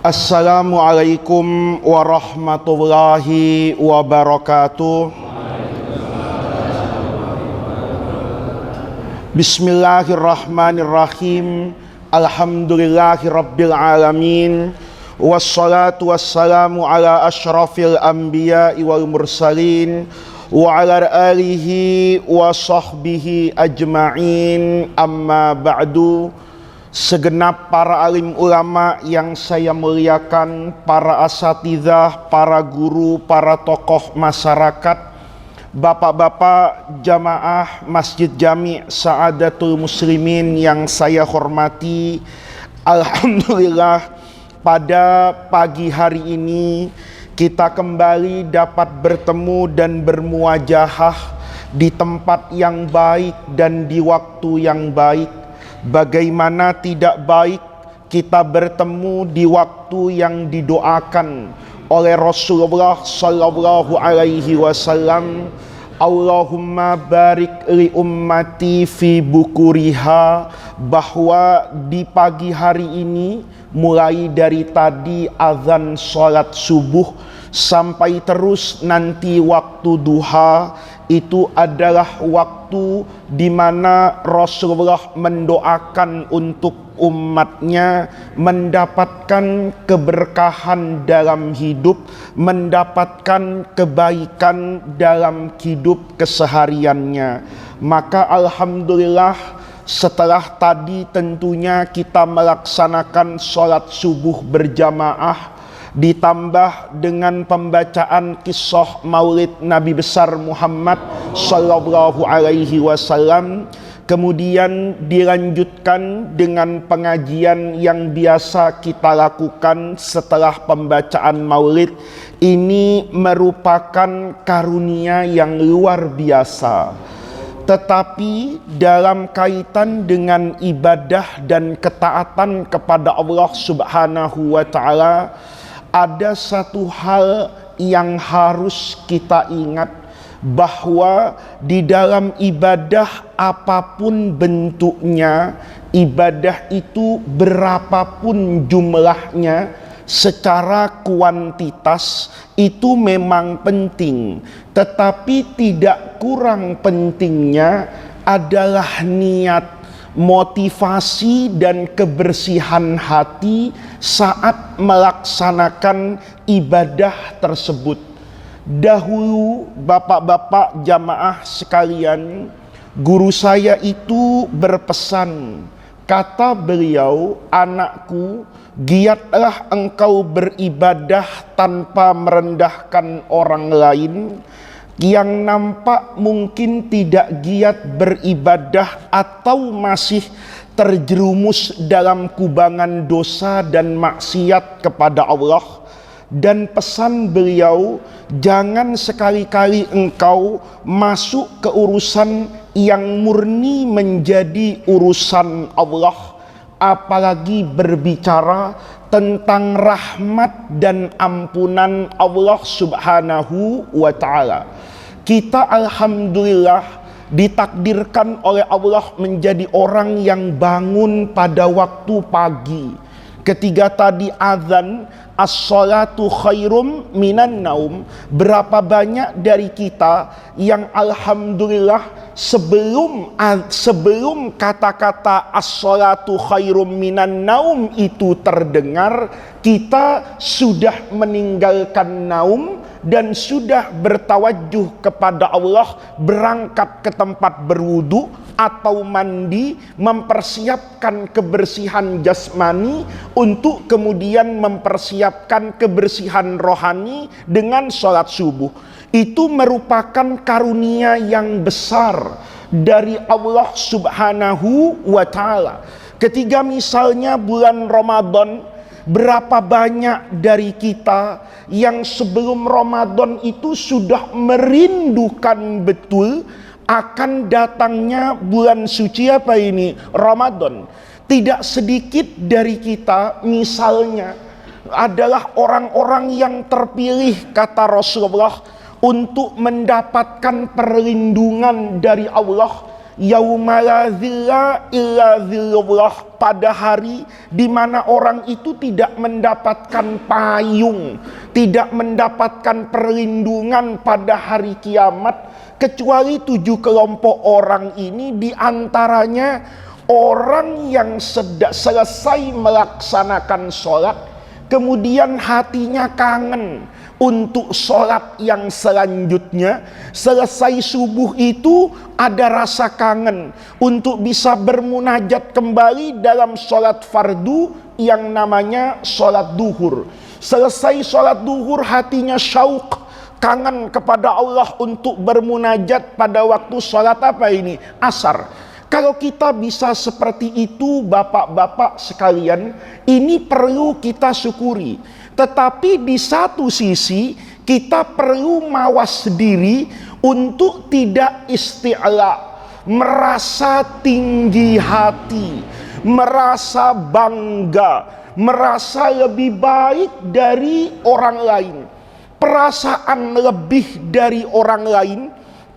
Assalamualaikum warahmatullahi wabarakatuh. Bismillahirrahmanirrahim. Alhamdulillahirabbil alamin. Wassalatu wassalamu ala asyrafil anbiya'i wal mursalin wa ala alihi wa sahbihi ajma'in. Amma ba'du. Segenap para alim ulama yang saya muliakan, para asatidzah, para guru, para tokoh masyarakat, bapak-bapak jamaah Masjid Jami' Sa'adatul Muslimin yang saya hormati, alhamdulillah pada pagi hari ini kita kembali dapat bertemu dan bermuajahah di tempat yang baik dan di waktu yang baik. Bagaimana tidak baik kita bertemu di waktu yang didoakan oleh Rasulullah sallallahu alaihi wasallam, Allahumma barik li ummati fi bukuriha, bahwa di pagi hari ini mulai dari tadi azan sholat subuh sampai terus nanti waktu duha, itu adalah waktu di mana Rasulullah mendoakan untuk umatnya mendapatkan keberkahan dalam hidup, mendapatkan kebaikan dalam hidup kesehariannya. Maka alhamdulillah setelah tadi tentunya kita melaksanakan sholat subuh berjamaah, ditambah dengan pembacaan kisah maulid Nabi besar Muhammad sallallahu alaihi wasallam, kemudian dilanjutkan dengan pengajian yang biasa kita lakukan setelah pembacaan maulid. Ini merupakan karunia yang luar biasa. Tetapi dalam kaitan dengan ibadah dan ketaatan kepada Allah Subhanahu wa ta'ala, ada satu hal yang harus kita ingat, bahwa di dalam ibadah apapun bentuknya, ibadah itu berapapun jumlahnya, secara kuantitas itu memang penting, tetapi tidak kurang pentingnya adalah niat, motivasi dan kebersihan hati saat melaksanakan ibadah tersebut. Dahulu bapak-bapak jamaah sekalian, guru saya itu berpesan, kata beliau, "Anakku, giatlah engkau beribadah tanpa merendahkan orang lain. Yang nampak mungkin tidak giat beribadah atau masih terjerumus dalam kubangan dosa dan maksiat kepada Allah." Dan pesan beliau, jangan sekali-kali engkau masuk ke urusan yang murni menjadi urusan Allah, apalagi berbicara tentang rahmat dan ampunan Allah Subhanahu wa ta'ala. Kita alhamdulillah ditakdirkan oleh Allah menjadi orang yang bangun pada waktu pagi. Ketika tadi azan, as-salatu khairum minan naum, berapa banyak dari kita yang alhamdulillah sebelum kata-kata as-salatu khairum minan naum itu terdengar, kita sudah meninggalkan naum dan sudah bertawajuh kepada Allah, berangkat ke tempat berwudu atau mandi, mempersiapkan kebersihan jasmani untuk kemudian mempersiapkan kebersihan rohani dengan sholat subuh. Itu merupakan karunia yang besar dari Allah Subhanahu wa ta'ala. Ketika misalnya bulan Ramadan, berapa banyak dari kita yang sebelum Ramadan itu sudah merindukan betul akan datangnya bulan suci apa ini? Ramadan. Tidak sedikit dari kita misalnya adalah orang-orang yang terpilih, kata Rasulullah, untuk mendapatkan perlindungan dari Allah yauma la dzilla illa dzillullah, pada hari di mana orang itu tidak mendapatkan payung, tidak mendapatkan perlindungan pada hari kiamat, kecuali 7 kelompok orang ini. Di antaranya orang yang selesai melaksanakan sholat, kemudian hatinya kangen untuk sholat yang selanjutnya. Selesai subuh itu ada rasa kangen untuk bisa bermunajat kembali dalam sholat fardu yang namanya sholat duhur. Selesai sholat duhur hatinya syauq, kangen kepada Allah untuk bermunajat pada waktu sholat apa ini? Asar. Kalau kita bisa seperti itu bapak-bapak sekalian, ini perlu kita syukuri. Tetapi di satu sisi kita perlu mawas diri untuk tidak isti'la, merasa tinggi hati, merasa bangga, merasa lebih baik dari orang lain. Perasaan lebih dari orang lain,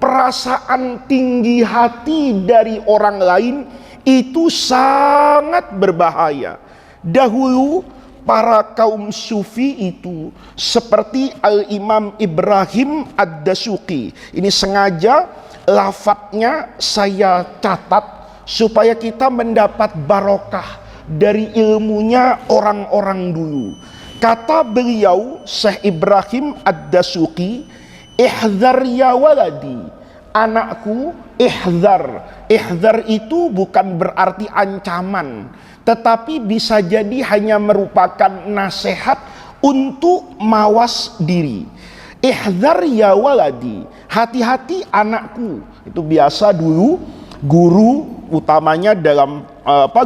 perasaan tinggi hati dari orang lain itu sangat berbahaya. Dahulu para kaum sufi itu seperti Al-Imam Ibrahim Ad-Dasuqi. Ini sengaja lafadznya saya catat supaya kita mendapat barokah dari ilmunya orang-orang dulu. Kata beliau Syekh Ibrahim Ad-Dasuqi, ihdzar ya waladi, anakku, ihdzar. Ihdzar itu bukan berarti ancaman, tetapi bisa jadi hanya merupakan nasihat untuk mawas diri. Ihdzar ya waladi, hati-hati anakku. Itu biasa dulu guru utamanya dalam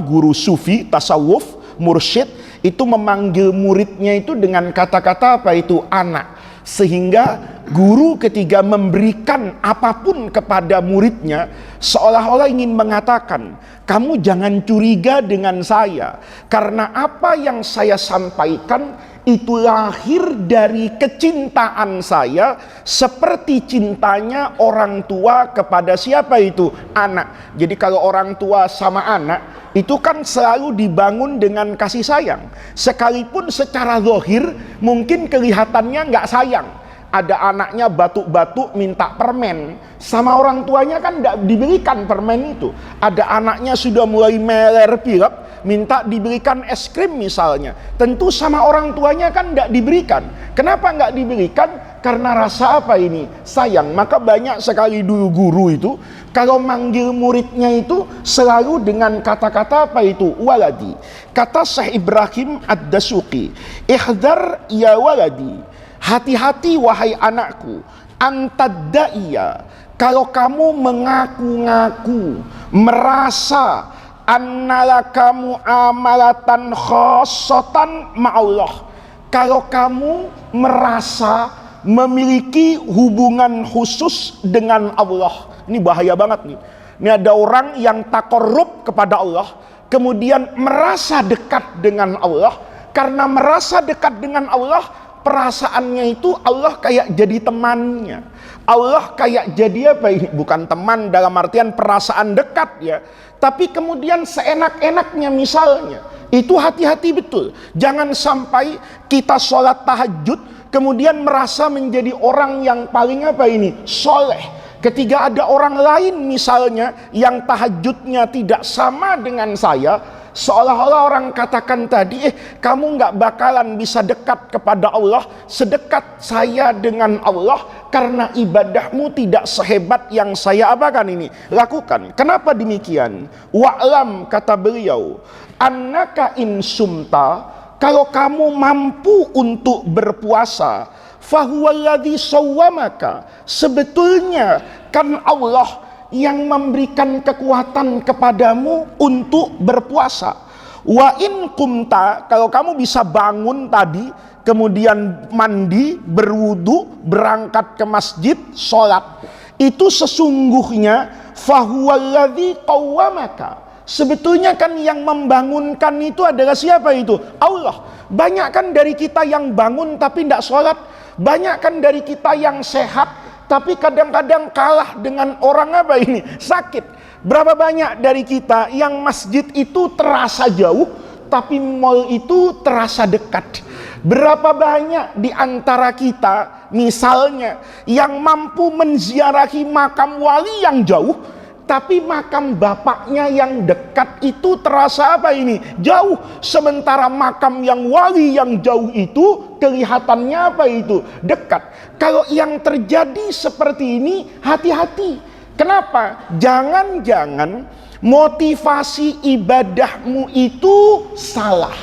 guru sufi, tasawuf, mursyid itu memanggil muridnya itu dengan kata-kata apa itu? Anak. Sehingga guru ketika memberikan apapun kepada muridnya seolah-olah ingin mengatakan, kamu jangan curiga dengan saya, karena apa yang saya sampaikan itu lahir dari kecintaan saya seperti cintanya orang tua kepada siapa itu? Anak. Jadi kalau orang tua sama anak itu kan selalu dibangun dengan kasih sayang, sekalipun secara zahir mungkin kelihatannya nggak sayang. Ada anaknya batuk-batuk minta permen, sama orang tuanya kan tidak diberikan permen itu. Ada anaknya sudah mulai meler pilek, minta diberikan es krim misalnya, tentu sama orang tuanya kan tidak diberikan. Kenapa nggak diberikan? Karena rasa apa ini? Sayang. Maka banyak sekali dulu guru itu kalau manggil muridnya itu selalu dengan kata-kata apa itu? Waladi. Kata Syekh Ibrahim Ad-Dasuqi, ihdzar ya waladi, hati-hati wahai anakku, antadda'iya, kalau kamu mengaku-ngaku, merasa annalakamu amalatan khosotan ma'allah, kalau kamu merasa memiliki hubungan khusus dengan Allah. Ini bahaya banget nih. Ini ada orang yang takorup kepada Allah, kemudian merasa dekat dengan Allah. Karena merasa dekat dengan Allah, perasaannya itu Allah kayak jadi temannya. Allah kayak jadi apa? Bukan teman dalam artian perasaan dekat ya, tapi kemudian seenak-enaknya misalnya. Itu hati-hati betul. Jangan sampai kita sholat tahajud kemudian merasa menjadi orang yang paling apa ini? Soleh. Ketika ada orang lain misalnya yang tahajudnya tidak sama dengan saya, seolah-olah orang katakan tadi, kamu nggak bakalan bisa dekat kepada Allah sedekat saya dengan Allah, karena ibadahmu tidak sehebat yang saya apakan ini lakukan. Kenapa demikian? Wa'lam, kata beliau, annaka insumta, kalau kamu mampu untuk berpuasa, fahuwaladzi sawwamaka, sebetulnya kan Allah yang memberikan kekuatan kepadamu untuk berpuasa. Wa in kumta, kalau kamu bisa bangun tadi, kemudian mandi, berwudu, berangkat ke masjid, sholat, itu sesungguhnya fahuwaladzi qawwamaka, sebetulnya kan yang membangunkan itu adalah siapa itu? Allah. Banyak kan dari kita yang bangun tapi tidak sholat, banyak kan dari kita yang sehat tapi kadang-kadang kalah dengan orang apa ini? Sakit. Berapa banyak dari kita yang masjid itu terasa jauh, tapi mall itu terasa dekat? Berapa banyak di antara kita misalnya yang mampu menziarahi makam wali yang jauh, tapi makam bapaknya yang dekat itu terasa apa ini? Jauh. Sementara makam yang wali yang jauh itu kelihatannya apa itu? Dekat. Kalau yang terjadi seperti ini, hati-hati. Kenapa? Jangan-jangan motivasi ibadahmu itu salah.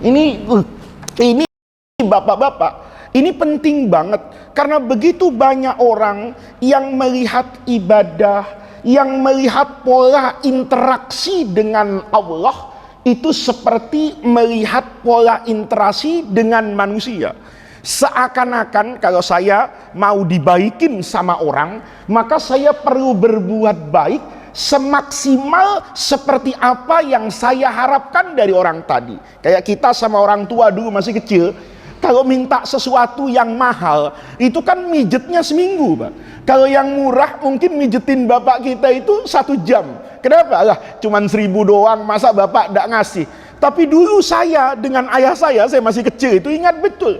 Ini bapak-bapak, ini penting banget. Karena begitu banyak orang yang melihat ibadah, yang melihat pola interaksi dengan Allah itu seperti melihat pola interaksi dengan manusia. Seakan-akan kalau saya mau dibaikin sama orang, maka saya perlu berbuat baik semaksimal seperti apa yang saya harapkan dari orang tadi. Kayak kita sama orang tua dulu masih kecil, kalau minta sesuatu yang mahal, itu kan mijetnya seminggu, Pak. Kalau yang murah mungkin mijetin bapak kita itu 1 jam. Kenapa? Lah, cuman 1.000 doang, masa bapak tidak ngasih? Tapi dulu saya dengan ayah saya masih kecil itu ingat betul.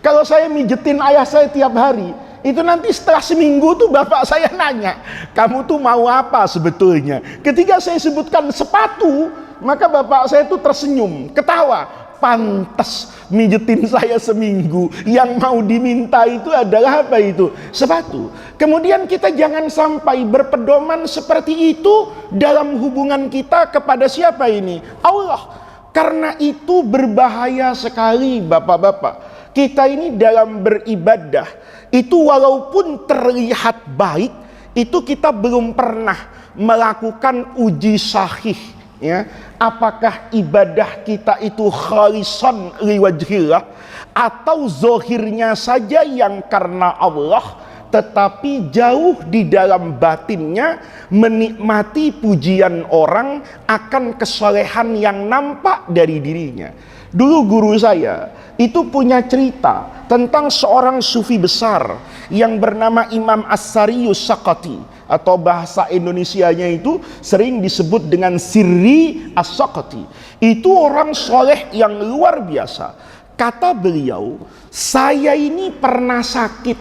Kalau saya mijetin ayah saya tiap hari, itu nanti setelah seminggu tuh bapak saya nanya, kamu tuh mau apa sebetulnya? Ketika saya sebutkan sepatu, maka bapak saya tuh tersenyum, ketawa. Pantas mijetin saya seminggu, yang mau diminta itu adalah apa itu? Sepatu. Kemudian kita jangan sampai berpedoman seperti itu dalam hubungan kita kepada siapa ini? Allah. Karena itu berbahaya sekali bapak-bapak. Kita ini dalam beribadah itu walaupun terlihat baik, itu kita belum pernah melakukan uji sahih, ya. Apakah ibadah kita itu khalisan liwajhillah, atau zohirnya saja yang karena Allah, tetapi jauh di dalam batinnya menikmati pujian orang akan kesolehan yang nampak dari dirinya. Dulu guru saya itu punya cerita tentang seorang sufi besar yang bernama Imam As-Sariyus Saqati, atau bahasa Indonesianya itu sering disebut dengan Sirri As-Saqati. Itu orang soleh yang luar biasa. Kata beliau, saya ini pernah sakit,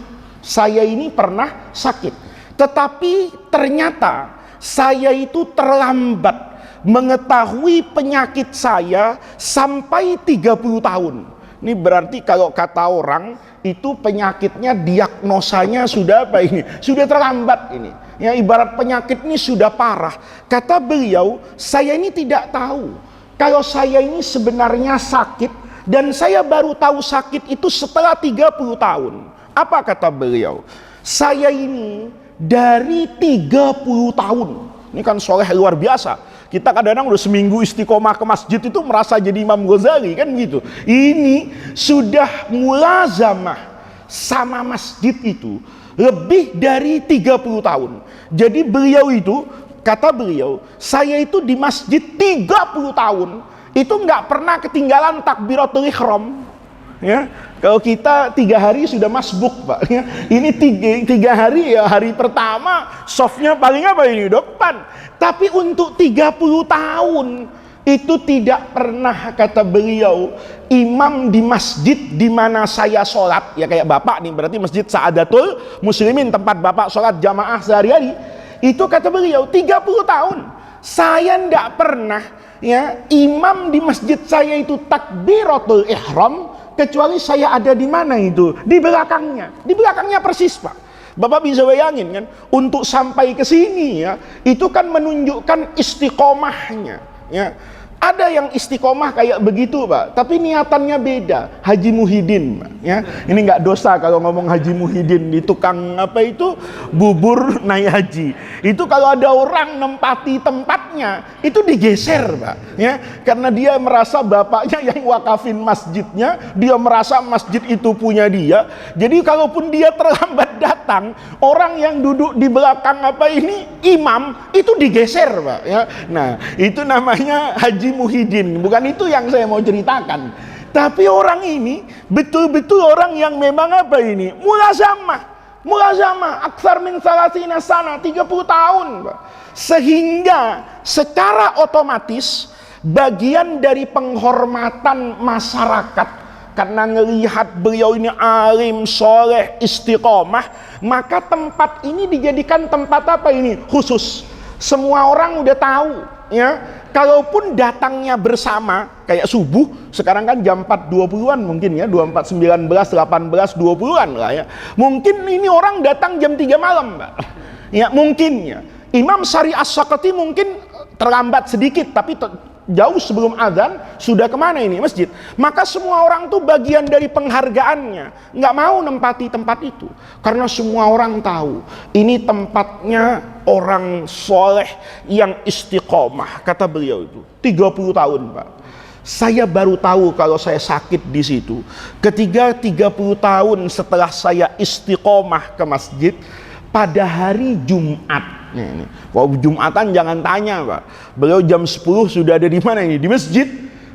tetapi ternyata saya itu terlambat mengetahui penyakit saya sampai 30 tahun. Ini berarti kalau kata orang itu penyakitnya, diagnosanya sudah apa ini? Sudah terlambat ini. Ya, ibarat penyakit ini sudah parah. Kata beliau, saya ini tidak tahu kalau saya ini sebenarnya sakit, dan saya baru tahu sakit itu setelah 30 tahun. Apa kata beliau? Saya ini dari 30 tahun. Ini kan soleh luar biasa. Kita kadang-kadang udah seminggu istiqomah ke masjid itu merasa jadi Imam Ghazali kan gitu. Ini sudah mulazamah sama masjid itu lebih dari 30 tahun. Jadi beliau itu, kata beliau, saya itu di masjid 30 tahun itu nggak pernah ketinggalan takbiratul ihram. Ya, kalau kita 3 hari sudah masbuk, Pak. Ya, ini 3 hari, ya hari pertama softnya paling apa ini depan. Tapi untuk 30 tahun itu tidak pernah, kata beliau, imam di masjid di mana saya sholat, ya kayak bapak nih, berarti masjid Sa'adatul Muslimin, tempat bapak sholat jamaah sehari-hari. Itu kata beliau 30 tahun saya tidak pernah, ya, imam di masjid saya itu takbiratul ihram, kecuali saya ada di mana itu? Di belakangnya persis, Pak. Bapak bisa bayangin kan, untuk sampai ke sini ya, itu kan menunjukkan istiqomahnya, ya. Ada yang istiqomah kayak begitu, Pak, tapi niatannya beda. Haji Muhyiddin, Pak, ya. Ini nggak dosa kalau ngomong Haji Muhyiddin, di tukang apa itu bubur naik haji. Itu kalau ada orang nempati tempatnya, itu digeser, Pak, ya. Karena dia merasa bapaknya yang wakafin masjidnya, dia merasa masjid itu punya dia. Jadi kalaupun dia terlambat datang, orang yang duduk di belakang apa ini imam itu digeser, Pak, ya. Nah, itu namanya Haji Muhyiddin. Bukan itu yang saya mau ceritakan. Tapi orang ini betul-betul orang yang memang apa ini? Mulazamah. mulazamah aktsar min salasina sana, 30 tahun, Pak. Sehingga secara otomatis bagian dari penghormatan masyarakat, karena ngelihat beliau ini alim, soleh, istiqomah, maka tempat ini dijadikan tempat apa ini? Khusus. Semua orang udah tahu, ya. Kalaupun datangnya bersama, kayak subuh, sekarang kan jam 4.20-an mungkin ya, 24, 19, 18, 20-an lah ya. Mungkin ini orang datang jam 3 malam, Mbak. Ya, mungkin ya. Imam Syari As-Saqati mungkin terlambat sedikit, tapi jauh sebelum azan sudah kemana ini masjid. Maka semua orang tuh bagian dari penghargaannya, nggak mau nempati tempat itu, karena semua orang tahu ini tempatnya orang soleh yang istiqomah. Kata beliau itu 30 tahun, Pak. Saya baru tahu kalau saya sakit di situ ketika 30 tahun setelah saya istiqomah ke masjid pada hari Jumat. Nih. Kalau Jumatan jangan tanya, Pak. Beliau jam 10 sudah ada di mana ini? Di masjid.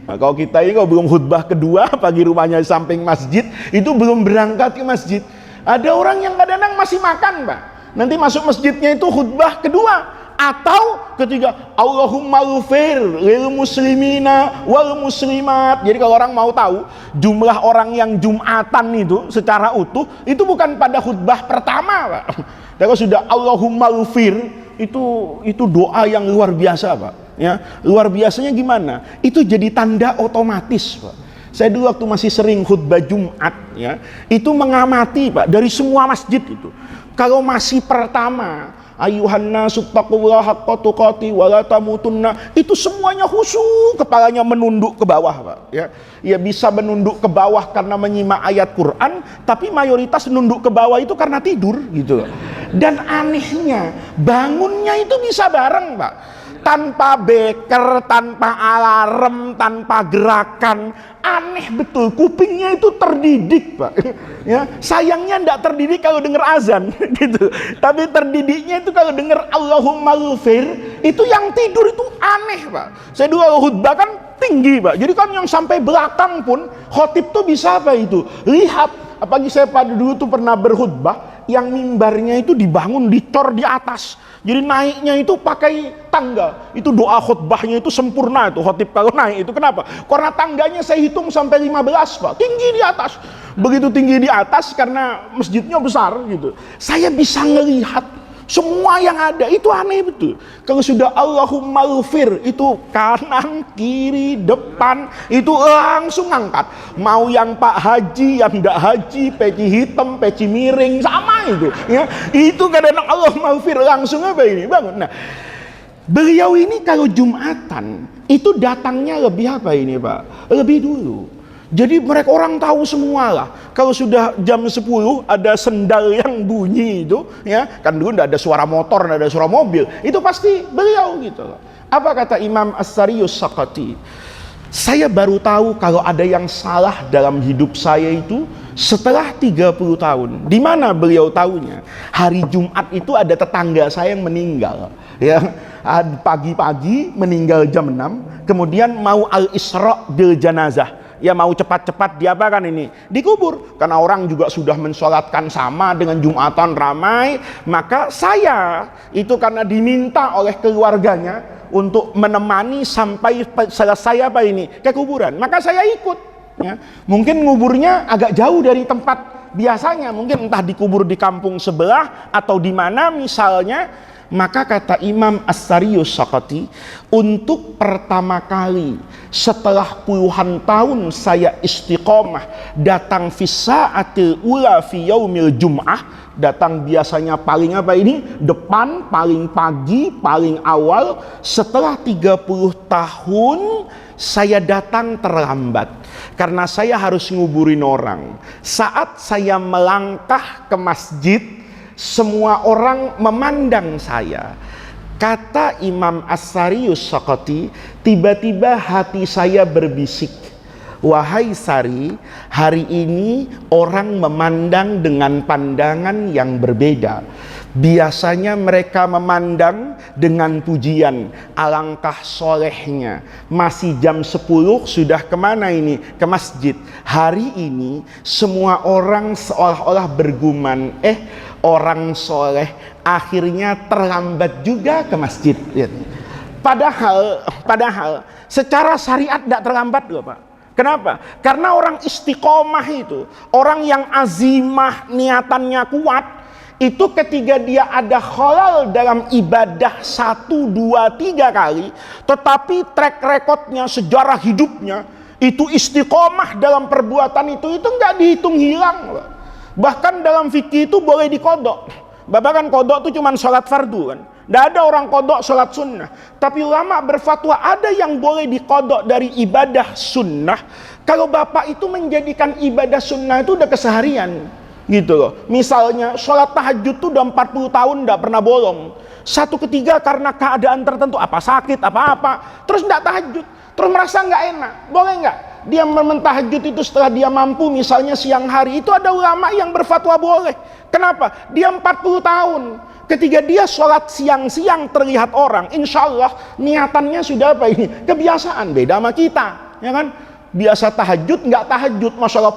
Nah, kalau kita ini kalau belum khutbah kedua, pagi rumahnya di samping masjid, itu belum berangkat ke masjid. Ada orang yang kadang-kadang masih makan, Pak. Nanti masuk masjidnya itu khutbah kedua. Atau ketiga, Allahumma ghfir lil muslimina wal muslimat. Jadi kalau orang mau tahu jumlah orang yang Jumatan itu secara utuh, itu bukan pada khutbah pertama, Pak. Kalau sudah Allahumma ghfir, itu doa yang luar biasa, Pak. Ya, luar biasanya gimana? Itu jadi tanda otomatis, Pak. Saya dulu waktu masih sering khutbah Jumat, ya, itu mengamati, Pak, dari semua masjid itu. Kalau masih pertama, ayuhan nasu taqullaha haqqa tuqati wa la tamutunna, itu semuanya khusyuk, kepalanya menunduk ke bawah, Pak. Ya, ya bisa menunduk ke bawah karena menyimak ayat Quran, tapi mayoritas nunduk ke bawah itu karena tidur, gitu. Dan anehnya, bangunnya itu bisa bareng, Pak. Tanpa beker, tanpa alarm, tanpa gerakan. Aneh betul, kupingnya itu terdidik, Pak. Ya, sayangnya enggak terdidik kalau dengar azan, gitu. Tapi terdidiknya itu kalau dengar Allahumma ghfir, itu yang tidur itu aneh, Pak. Saya dulu khutbah kan tinggi, Pak. Jadi kan yang sampai belakang pun khotib tuh bisa apa itu? Lihat, apalagi saya pada dulu tuh pernah berkhutbah yang mimbarnya itu dibangun dicor di atas. Jadi naiknya itu pakai tangga. Itu doa khutbahnya itu sempurna itu khotib kalau naik itu. Kenapa? Karena tangganya saya hitung sampai 15, Pak. Tinggi di atas. Begitu tinggi di atas karena masjidnya besar gitu. Saya bisa ngelihat semua yang ada, itu aneh betul. Kalau sudah Allahumma ghfir, itu kanan, kiri, depan, itu langsung angkat. Mau yang Pak Haji, yang enggak haji, peci hitam, peci miring, sama itu. Ya, itu kadang-kadang Allahumma ghfir langsung apa ini bangun. Nah, beliau ini kalau Jumatan itu datangnya lebih apa ini, Pak? Lebih dulu. Jadi mereka orang tahu semua lah. Kalau sudah jam 10 ada sendal yang bunyi itu, ya kan dulu tidak ada suara motor, tidak ada suara mobil, itu pasti beliau gitu. Apa kata Imam As-Syari As-Saqati? Saya baru tahu kalau ada yang salah dalam hidup saya itu setelah 30 tahun. Di mana beliau tahunya? Hari Jumat itu ada tetangga saya yang meninggal, ya. Pagi-pagi meninggal jam 6, kemudian mau al-Isra bil janazah. Ya mau cepat-cepat diapakan ini? Dikubur. Karena orang juga sudah mensolatkan sama dengan Jumatan ramai. Maka saya itu karena diminta oleh keluarganya untuk menemani sampai selesai apa ini? Ke kuburan. Maka saya ikut. Ya. Mungkin nguburnya agak jauh dari tempat biasanya. Mungkin entah dikubur di kampung sebelah atau di mana misalnya. Maka kata Imam As-Syari As-Saqati, untuk pertama kali setelah puluhan tahun saya istiqomah datang fi sa'atil ula fi yaumil jum'ah, datang biasanya paling apa ini? Depan, paling pagi, paling awal. Setelah 30 tahun saya datang terlambat karena saya harus nguburin orang. Saat saya melangkah ke masjid, semua orang memandang saya. Kata Imam As-Syari As-Saqati, tiba-tiba hati saya berbisik, wahai Sari, hari ini orang memandang dengan pandangan yang berbeda. Biasanya mereka memandang dengan pujian, alangkah solehnya, masih jam 10 sudah kemana ini? Ke masjid. Hari ini semua orang seolah-olah bergumam, orang soleh akhirnya terlambat juga ke masjid. Padahal secara syariat tidak terlambat loh Pak. Kenapa? Karena orang istiqomah itu, orang yang azimah niatannya kuat, itu ketika dia ada khalal dalam ibadah 1, 2, 3 kali, tetapi track recordnya, sejarah hidupnya itu istiqomah dalam perbuatan itu nggak dihitung hilang loh. Bahkan dalam fikih itu boleh dikodok. Bapak kan kodok itu cuma sholat fardu kan. Tidak ada orang kodok sholat sunnah. Tapi ulama berfatwa ada yang boleh dikodok dari ibadah sunnah kalau bapak itu menjadikan ibadah sunnah itu udah keseharian gitu loh. Misalnya sholat tahajud itu udah 40 tahun tidak pernah bolong. Satu ketiga karena keadaan tertentu, apa sakit, apa-apa, terus tidak tahajud, terus merasa nggak enak, boleh nggak? Dia mentahajud itu setelah dia mampu, misalnya siang hari, itu ada ulama yang berfatwa boleh. Kenapa? Dia 40 tahun. Ketika dia sholat siang-siang terlihat orang, insya Allah niatannya sudah apa ini? Kebiasaan, beda sama kita, ya kan? Biasa tahajud, nggak tahajud, masya Allah.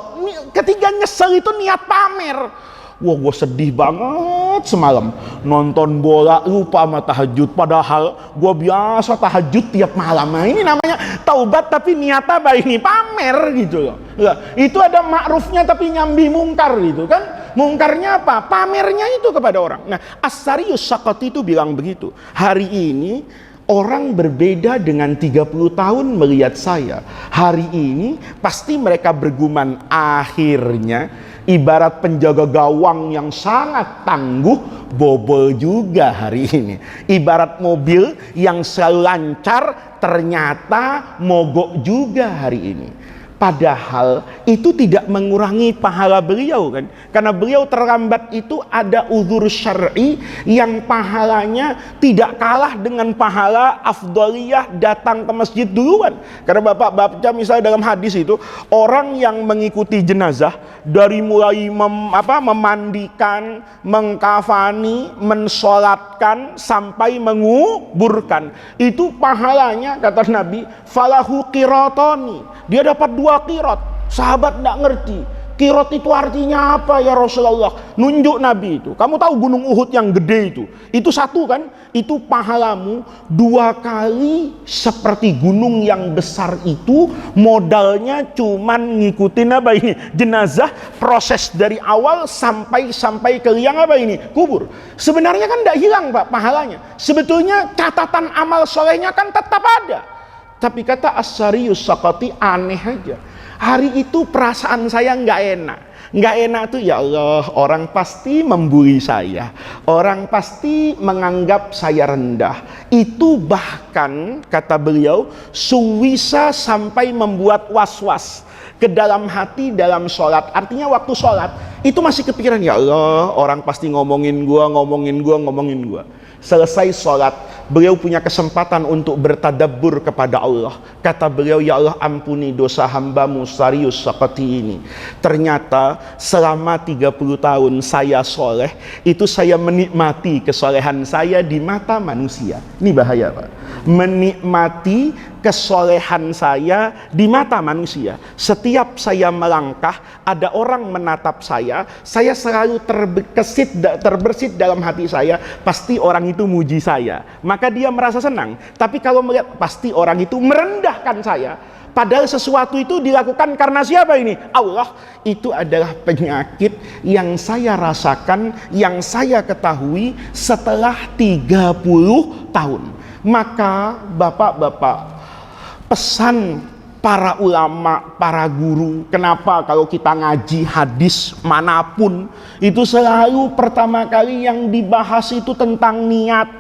Ketika nyesel itu niat pamer. Wah, gue sedih banget semalam nonton bola, lupa sama tahajud. Padahal gue biasa tahajud tiap malam. Nah, ini namanya taubat tapi niat apa ini? Pamer gitu loh. Nah, itu ada ma'rufnya tapi nyambi mungkar gitu kan? Mungkarnya apa? Pamernya itu kepada orang. Nah, As-Sariyus Saqati itu bilang begitu. Hari ini orang berbeda dengan 30 tahun melihat saya. Hari ini pasti mereka bergumam, akhirnya ibarat penjaga gawang yang sangat tangguh bobol juga hari ini. Ibarat mobil yang selalu lancar ternyata mogok juga hari ini. Padahal itu tidak mengurangi pahala beliau kan. Karena beliau terlambat itu ada uzur syar'i yang pahalanya tidak kalah dengan pahala afdaliyah datang ke masjid duluan. Karena Bapak baca misalnya dalam hadis itu, orang yang mengikuti jenazah dari mulai memandikan, mengkafani, mensolatkan sampai menguburkan, itu pahalanya kata Nabi falahu qiratani. Dia dapat 2 qirat. Sahabat tidak ngerti qirat itu artinya apa ya Rasulullah. Nunjuk Nabi itu. Kamu tahu gunung Uhud yang gede itu satu kan? Itu pahalamu 2 kali seperti gunung yang besar itu. Modalnya cuman ngikutin apa ini? Jenazah, proses dari awal sampai ke liang apa ini? Kubur. Sebenarnya kan tidak hilang Pak pahalanya. Sebetulnya catatan amal solehnya kan tetap ada. Tapi kata As-Sariyus Saqati, aneh aja. Hari itu perasaan saya nggak enak. Nggak enak tuh, ya Allah, orang pasti membuli saya. Orang pasti menganggap saya rendah. Itu bahkan, kata beliau, suwisa sampai membuat was-was ke dalam hati dalam sholat. Artinya waktu sholat, itu masih kepikiran, ya Allah, orang pasti ngomongin gua. Selesai sholat, beliau punya kesempatan untuk bertadabbur kepada Allah. Kata beliau, ya Allah ampuni dosa hambamu Sariyus Saqati ini. Ternyata selama 30 tahun saya soleh, itu saya menikmati kesolehan saya di mata manusia. Ini bahaya Pak. Menikmati kesolehan saya di mata manusia. Setiap saya melangkah, ada orang menatap saya selalu terbersit dalam hati saya, pasti orang itu muji saya, maka dia merasa senang. Tapi kalau melihat pasti orang itu merendahkan saya, padahal sesuatu itu dilakukan karena siapa ini? Allah. Itu adalah penyakit yang saya rasakan, yang saya ketahui setelah 30 tahun. Maka bapak-bapak, pesan para ulama, para guru, kenapa kalau kita ngaji hadis manapun, itu selalu pertama kali yang dibahas itu tentang niat.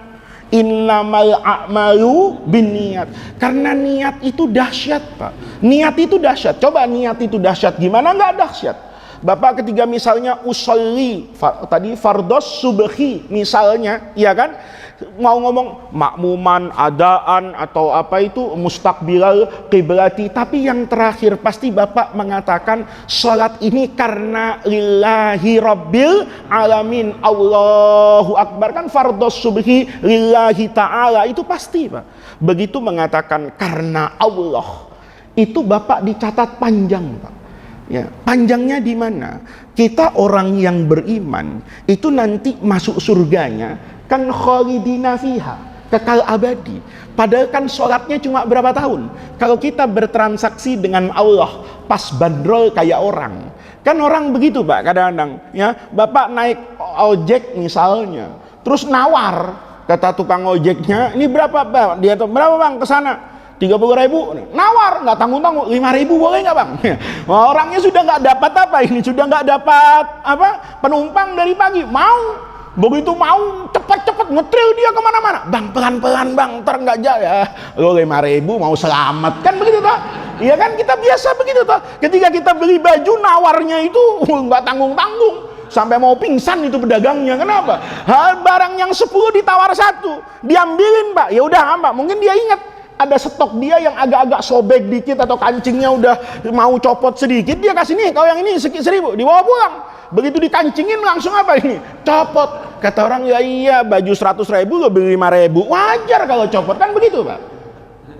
Innamal a'malu binniyat. Karena niat itu dahsyat Pak. Niat itu dahsyat. Coba niat itu dahsyat, gimana nggak dahsyat? Bapak ketika misalnya usolli tadi fardhos subhi misalnya, ya kan, mau ngomong makmuman, adaan atau apa itu mustaqbilal qiblati, tapi yang terakhir pasti Bapak mengatakan salat ini karena lillahi rabbil alamin, Allahu akbar, kan fardhos subhi lillahi ta'ala, itu pasti Pak. Begitu mengatakan karena Allah, itu Bapak dicatat panjang Pak. Ya, panjangnya di mana? Kita orang yang beriman itu nanti masuk surganya kan khalidina fiha, kekal abadi. Padahal kan sholatnya cuma berapa tahun. Kalau kita bertransaksi dengan Allah pas bandrol kayak orang, kan orang begitu Pak kadang-kadang ya, Bapak naik ojek misalnya, terus nawar, kata tukang ojeknya, ini berapa Pak? Dia tuh berapa Bang ke sana? 30.000, nawar, nggak tanggung-tanggung, 5.000 boleh nggak Bang? Orangnya sudah nggak dapat apa ini, sudah nggak dapat apa penumpang dari pagi, mau begitu mau cepat-cepat ngetril dia kemana-mana, Bang pelan-pelan Bang, ntar nggak ya, lo 5.000 mau selamat kan begitu toh? Iya kan kita biasa begitu toh. Ketika kita beli baju nawarnya itu nggak tanggung-tanggung. Sampai mau pingsan itu pedagangnya. Kenapa? Barang yang 10 ditawar 1, diambilin Pak. Ya udah Pak, mungkin dia ingat ada stok dia yang agak-agak sobek dikit atau kancingnya udah mau copot sedikit, dia kasih nih, kalau yang ini 1.000 dibawa pulang. Begitu dikancingin langsung apa ini? Copot. Kata orang, ya iya baju 100.000 lo beli 5.000, wajar kalau copot, kan begitu Pak.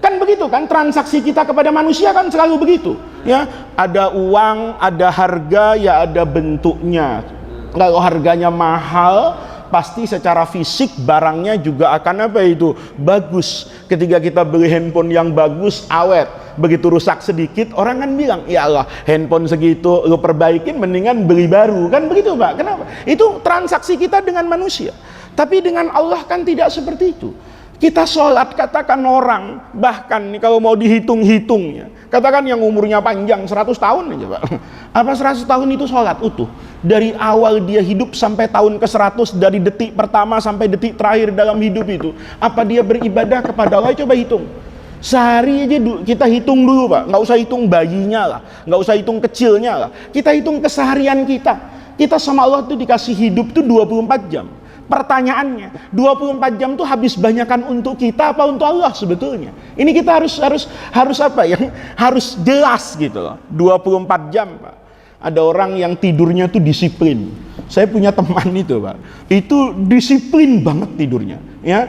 Kan begitu kan, transaksi kita kepada manusia kan selalu begitu ya. Ada uang, ada harga, ya ada bentuknya. Kalau harganya mahal, pasti secara fisik barangnya juga akan apa itu? Bagus. Ketika kita beli handphone yang bagus, awet. Begitu rusak sedikit, orang kan bilang, ya Allah, handphone segitu lo perbaikin, mendingan beli baru. Kan begitu Pak. Kenapa? Itu transaksi kita dengan manusia. Tapi dengan Allah kan tidak seperti itu. Kita sholat, katakan orang, bahkan nih kalau mau dihitung-hitungnya, katakan yang umurnya panjang 100 tahun aja Pak. Apa 100 tahun itu sholat utuh? Dari awal dia hidup sampai tahun ke-100, dari detik pertama sampai detik terakhir dalam hidup itu, apa dia beribadah kepada Allah? Coba hitung. Sehari aja kita hitung dulu Pak. Nggak usah hitung bayinya lah, nggak usah hitung kecilnya lah. Kita hitung keseharian kita. Kita sama Allah tuh dikasih hidup tuh 24 jam. Pertanyaannya, 24 jam tuh habis banyakan untuk kita apa untuk Allah sebetulnya? Ini kita harus apa ya? Harus jelas gitu loh. 24 jam Pak. Ada orang yang tidurnya tuh disiplin. Saya punya teman itu Pak. Itu disiplin banget tidurnya, ya.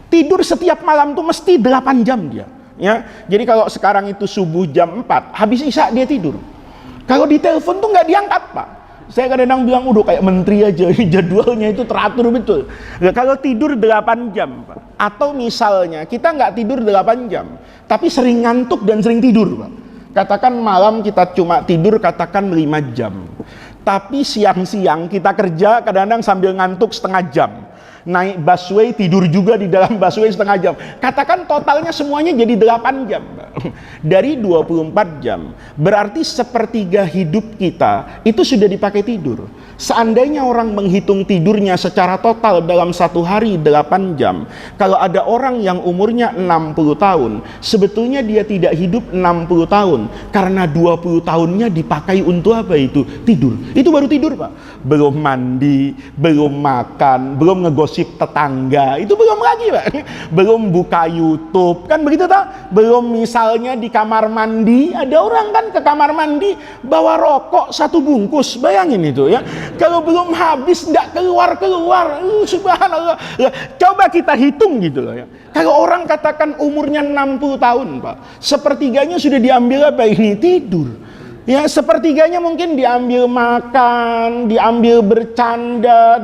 Tidur setiap malam tuh mesti 8 jam dia, ya. Jadi kalau sekarang itu subuh jam 4, habis isya dia tidur. Kalau di telepon tuh nggak diangkat Pak. Saya kadang-kadang bilang udah kayak menteri aja, jadwalnya itu teratur betul. Nah, kalau tidur 8 jam Pak, atau misalnya kita nggak tidur 8 jam, tapi sering ngantuk dan sering tidur Pak. Katakan malam kita cuma tidur katakan 5 jam, tapi siang-siang kita kerja kadang-kadang sambil ngantuk setengah jam. Naik busway tidur juga di dalam busway setengah jam. Katakan totalnya semuanya jadi 8 jam dari 24 jam. Berarti sepertiga hidup kita itu sudah dipakai tidur. Seandainya orang menghitung tidurnya secara total dalam satu hari 8 jam, kalau ada orang yang umurnya 60 tahun, sebetulnya dia tidak hidup 60 tahun karena 20 tahunnya dipakai untuk apa itu? Tidur. Itu baru tidur Pak. Belum mandi, belum makan, belum ngegosip tetangga, itu belum lagi Pak. Belum buka YouTube, kan begitu tak? Belum misalnya di kamar mandi, ada orang kan ke kamar mandi bawa rokok 1 bungkus, bayangin itu ya. Kalau belum habis nggak keluar, subhanallah. Coba kita hitung gitu loh ya. Kalau orang katakan umurnya 60 tahun Pak, sepertiganya sudah diambil apa ini? Tidur. Ya, sepertiganya mungkin diambil makan, diambil bercanda,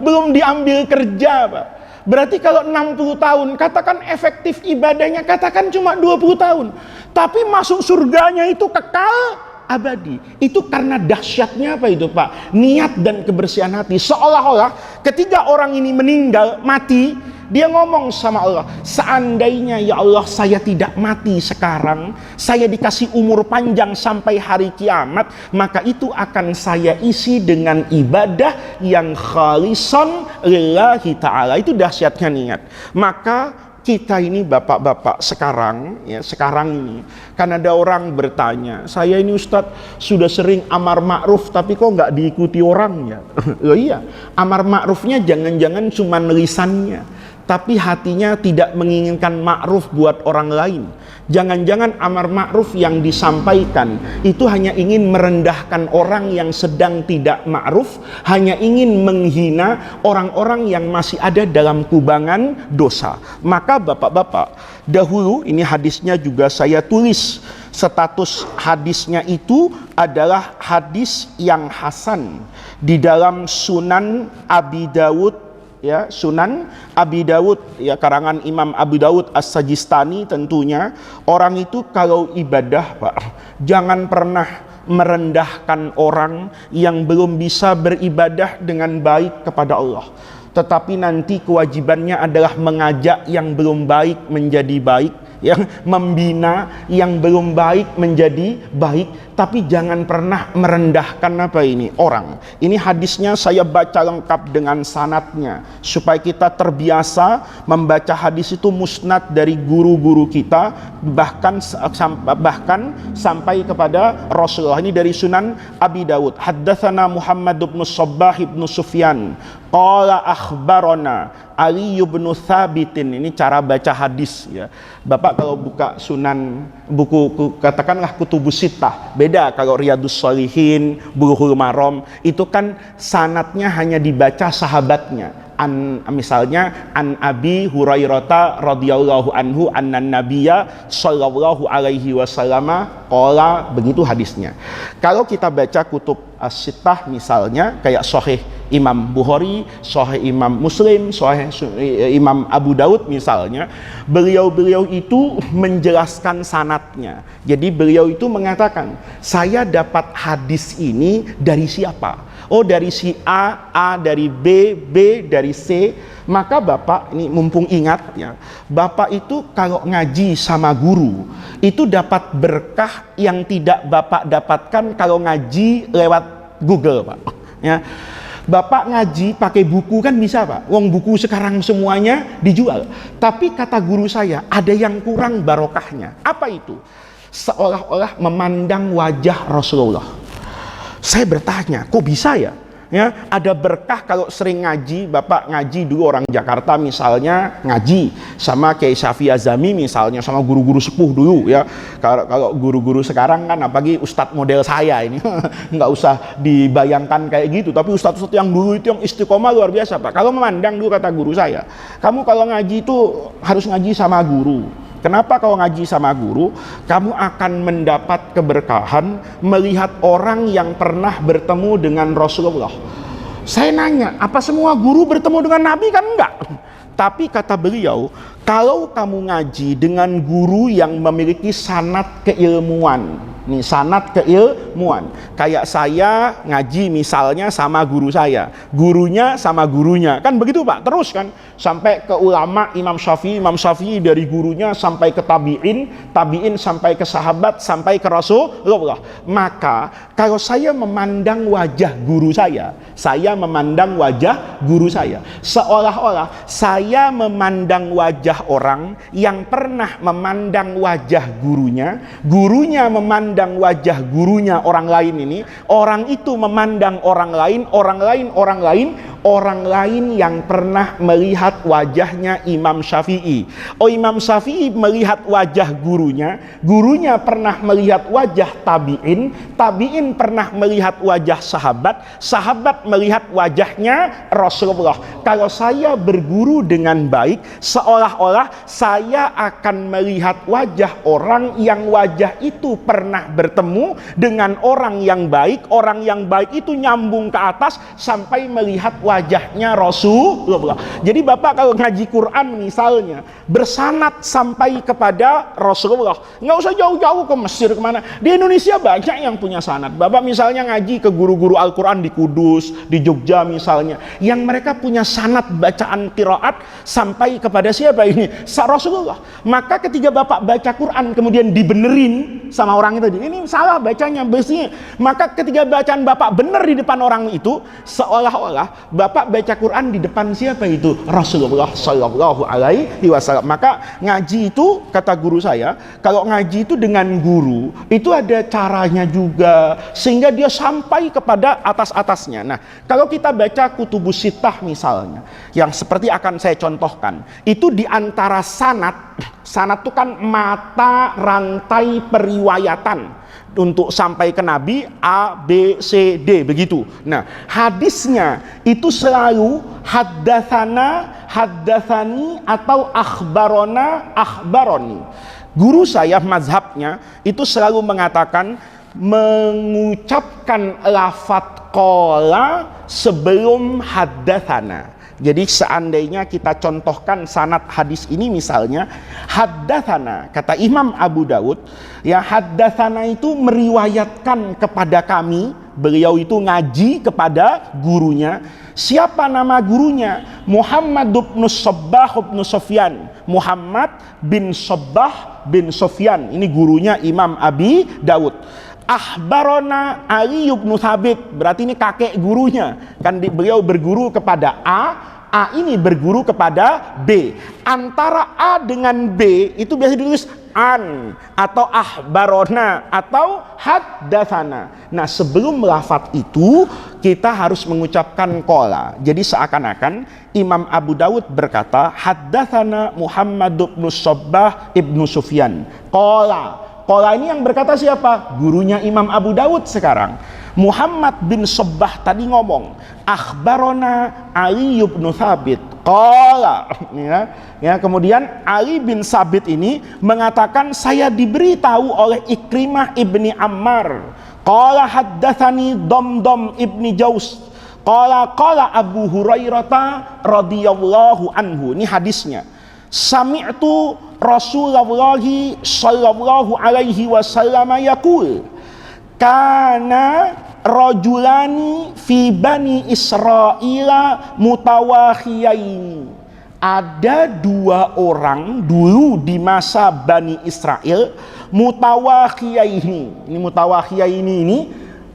belum diambil kerja Pak. Berarti kalau 60 tahun, katakan efektif ibadahnya, katakan cuma 20 tahun. Tapi masuk surganya itu kekal abadi. Itu karena dahsyatnya apa itu Pak? Niat dan kebersihan hati. Seolah-olah ketika orang ini meninggal, mati, dia ngomong sama Allah, seandainya ya Allah saya tidak mati sekarang, saya dikasih umur panjang sampai hari kiamat, maka itu akan saya isi dengan ibadah yang khalisan lillahi ta'ala. Itu dahsyatnya niat. Maka kita ini bapak-bapak sekarang ini kan ada orang bertanya, saya ini Ustadz sudah sering amar ma'ruf tapi kok nggak diikuti orangnya. Loh iya, amar ma'rufnya jangan-jangan cuma lisannya, tapi hatinya tidak menginginkan ma'ruf buat orang lain. Jangan-jangan amar ma'ruf yang disampaikan itu hanya ingin merendahkan orang yang sedang tidak ma'ruf, hanya ingin menghina orang-orang yang masih ada dalam kubangan dosa. Maka bapak-bapak, dahulu ini hadisnya juga saya tulis status hadisnya itu adalah hadis yang hasan di dalam Sunan Abi Dawud, ya, Sunan Abi Dawud, ya, karangan Imam Abi Dawud As-Sajistani. Tentunya orang itu kalau ibadah, Pak, jangan pernah merendahkan orang yang belum bisa beribadah dengan baik kepada Allah, tetapi nanti kewajibannya adalah mengajak yang belum baik menjadi baik, yang membina yang belum baik menjadi baik. Tapi jangan pernah merendahkan orang. Ini hadisnya saya baca lengkap dengan sanadnya supaya kita terbiasa membaca hadis itu musnad dari guru-guru kita, bahkan sampai kepada Rasulullah. Ini dari Sunan Abi Dawud. Haddatsana Muhammad bin Shabbah bin Sufyan qala akhbarana Ali bin Tsabitin. Ini cara baca hadis, ya. Bapak kalau buka Sunan, buku katakanlah Kutubus Sittah, beda kalau Riyadhus Shalihin, Bulughul Maram, itu kan sanatnya hanya dibaca sahabatnya. Misalnya an Abi Hurairah radhiyallahu anhu annan nabiyya sallallahu alaihi wasallam qala, begitu hadisnya. Kalau kita baca kutub as-sittah misalnya kayak Sahih Imam Bukhari, Sahih Imam Muslim, Sahih Imam Abu Daud misalnya, beliau-beliau itu menjelaskan sanatnya. Jadi beliau itu mengatakan, saya dapat hadis ini dari siapa? Oh, dari si A, A dari B, B dari C. Maka Bapak ini mumpung ingat, ya, Bapak itu kalau ngaji sama guru itu dapat berkah yang tidak Bapak dapatkan kalau ngaji lewat Google, Pak, ya. Bapak ngaji pakai buku kan bisa, Pak. Wong buku sekarang semuanya dijual. Tapi kata guru saya, ada yang kurang barokahnya. Apa itu? Seolah-olah memandang wajah Rasulullah. Saya bertanya, kok bisa ya? Ya, ada berkah kalau sering ngaji. Bapak ngaji dulu, orang Jakarta misalnya ngaji sama Kiai Syafi'i Azami misalnya, sama guru-guru sepuh dulu, ya. Kalau guru-guru sekarang kan apalagi ustadz model saya ini nggak usah dibayangkan kayak gitu, tapi ustadz-ustadz yang dulu itu yang istiqomah luar biasa, Pak. Kalau memandang dulu, kata guru saya, kamu kalau ngaji itu harus ngaji sama guru. Kenapa? Kalau ngaji sama guru, kamu akan mendapat keberkahan melihat orang yang pernah bertemu dengan Rasulullah. Saya nanya, apa semua guru bertemu dengan Nabi? Kan enggak. Tapi kata beliau, kalau kamu ngaji dengan guru yang memiliki sanad keilmuan, nih sanad keilmuan, kayak saya ngaji misalnya sama guru saya, gurunya sama gurunya, kan begitu, Pak, terus kan sampai ke ulama Imam Syafi'i dari gurunya sampai ke tabi'in sampai ke sahabat sampai ke Rasulullah. Maka kalau saya memandang wajah guru saya memandang wajah guru saya, seolah-olah saya memandang wajah orang yang pernah memandang wajah gurunya, gurunya memandang wajah gurunya orang lain ini, orang itu memandang orang lain yang pernah melihat wajahnya Imam Syafi'i. Oh, Imam Syafi'i melihat wajah gurunya, gurunya pernah melihat wajah tabi'in pernah melihat wajah sahabat melihat wajahnya Rasulullah. Kalau saya berguru dengan baik, seolah-olah saya akan melihat wajah orang yang wajah itu pernah bertemu dengan orang yang baik itu nyambung ke atas sampai melihat wajahnya Rasulullah. Jadi Bapak kalau ngaji Quran misalnya bersanad sampai kepada Rasulullah, nggak usah jauh-jauh ke Mesir kemana, di Indonesia banyak yang punya sanad. Bapak misalnya ngaji ke guru-guru Al-Quran di Kudus, di Jogja misalnya, yang mereka punya sanad bacaan qiraat sampai kepada siapa ini? Rasulullah. Maka ketika Bapak baca Quran kemudian dibenerin sama orang itu, ini salah bacanya besinya, maka ketika bacaan Bapak benar di depan orang itu, seolah-olah Bapak baca Quran di depan siapa itu? Rasulullah Shallallahu Alaihi Wasallam. Maka ngaji itu, kata guru saya, kalau ngaji itu dengan guru itu ada caranya juga sehingga dia sampai kepada atas-atasnya. Nah, kalau kita baca Kutubus Sittah misalnya, yang seperti akan saya contohkan, itu di antara sanad itu kan mata rantai periwayatan untuk sampai ke Nabi A, B, C, D, begitu. Nah, hadisnya itu selalu haddatsana, haddatsani atau akhbarona, akhbaroni. Guru saya mazhabnya itu selalu mengatakan mengucapkan lafadz qala sebelum haddatsana. Jadi seandainya kita contohkan sanad hadis ini, misalnya haddatsana, kata Imam Abu Dawud, ya haddatsana itu meriwayatkan kepada kami, beliau itu ngaji kepada gurunya. Siapa nama gurunya? Muhammad bin Sabbah bin Sufyan. Muhammad bin Sabbah bin Sufyan, ini gurunya Imam Abi Dawud. Akhbarona Ali bin Thabit, berarti ini kakek gurunya. Kan beliau berguru kepada A ini berguru kepada B. Antara A dengan B itu biasa ditulis an atau akhbarona atau haddatsana. Nah, sebelum lafadz itu kita harus mengucapkan qala. Jadi seakan-akan Imam Abu Dawud berkata haddatsana Muhammad bin Sabbah ibnu Sufyan. Qala ini yang berkata siapa? Gurunya Imam Abu Dawud sekarang. Muhammad bin Sabbah tadi ngomong, akhbarona Ali bin Thabit. Qala, ya, kemudian Ali bin Thabit ini mengatakan saya diberitahu oleh Ikrimah ibni Ammar. Qala haddatsani Damdam ibni Jaus. Qala Abu Hurairah radhiyallahu anhu. Ini hadisnya. Sami'tu Rasulullah sallallahu alaihi wasallam yaqul kana rajulani fi bani Israila mutawakhiyaini. Ada dua orang dulu di masa Bani Israel mutawakhiyaini. Ini mutawakhiyaini ini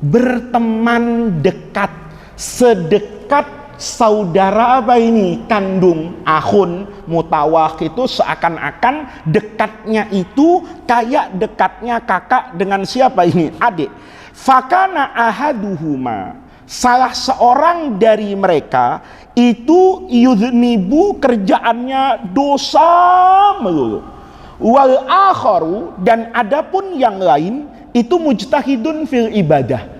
berteman dekat, sedekat saudara apa ini? Kandung, akhun. Mutawakh itu seakan-akan dekatnya itu kayak dekatnya kakak dengan siapa ini? Adik. Fakana ahaduhuma, salah seorang dari mereka itu yudhnibu, kerjaannya dosa melulu. Wal akharu, dan adapun yang lain itu mujtahidun fil ibadah.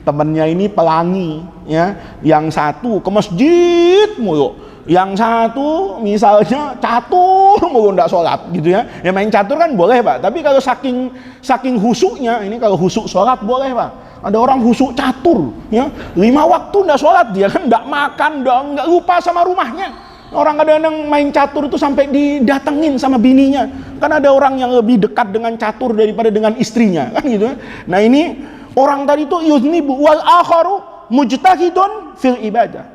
Temannya ini pelangi, ya. Yang satu ke masjid mulu, yang satu misalnya catur mulu, ndak sholat gitu ya. Ya main catur kan boleh Pak, tapi kalau saking husuknya, ini kalau husuk sholat boleh Pak. Ada orang husuk catur, ya 5 waktu ndak sholat, dia kan ndak makan, ndak lupa sama rumahnya. Orang kadang-kadang main catur itu sampai didatengin sama bininya. Kan ada orang yang lebih dekat dengan catur daripada dengan istrinya, kan gitu. Nah ini orang tadi itu yuznibu wal akharu mujtahidun fil ibadah.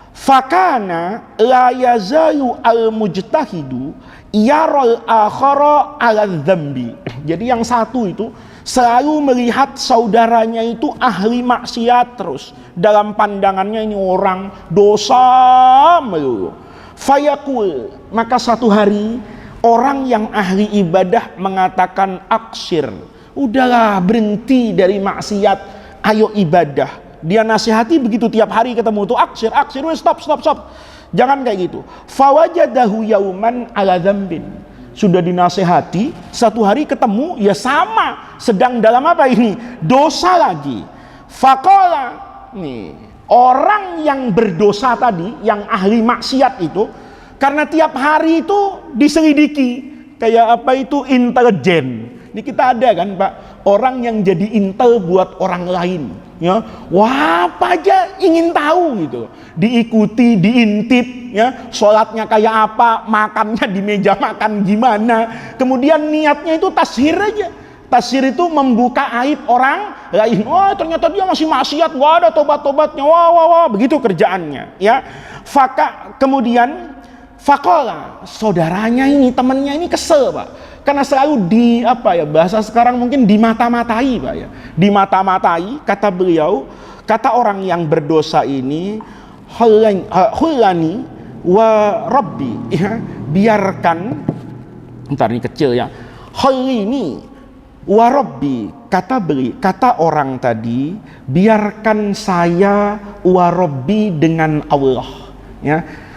Fakana la yazalu al mujtahidu yaral akhara ala dzambi. Jadi yang satu itu selalu melihat saudaranya itu ahli maksiat terus. Dalam pandangannya ini orang dosa melulu. Fayaqul, maka satu hari orang yang ahli ibadah mengatakan aksir, udahlah berhenti dari maksiat, ayo ibadah. Dia nasihati begitu tiap hari ketemu tuh aksir, stop. Jangan kayak gitu. Fawajadahu yauman ala dzambin. Sudah dinasihati, satu hari ketemu ya sama, sedang dalam apa ini? Dosa lagi. Faqala, nih, orang yang berdosa tadi, yang ahli maksiat itu, karena tiap hari itu diselidiki, kayak apa itu intelijen. Ini kita ada kan Pak, orang yang jadi intel buat orang lain, ya, wah apa aja ingin tahu gitu, diikuti, diintip, ya, sholatnya kayak apa, makannya di meja makan gimana, kemudian niatnya itu tashir aja. Tashir itu membuka aib orang lain. Wah ternyata dia masih maksiat, nggak ada tobat-tobatnya, wah, begitu kerjaannya, ya. Kemudian fakola, saudaranya ini, temannya ini kesel Pak. Karena selalu bahasa sekarang mungkin dimata-matai Pak ya. Dimata-matai, kata beliau, kata orang yang berdosa ini, hulani wa rabbi, ya, biarkan, bentar ini kecil ya. Hulini wa rabbi, kata orang tadi, biarkan saya wa rabbi dengan Allah, ya.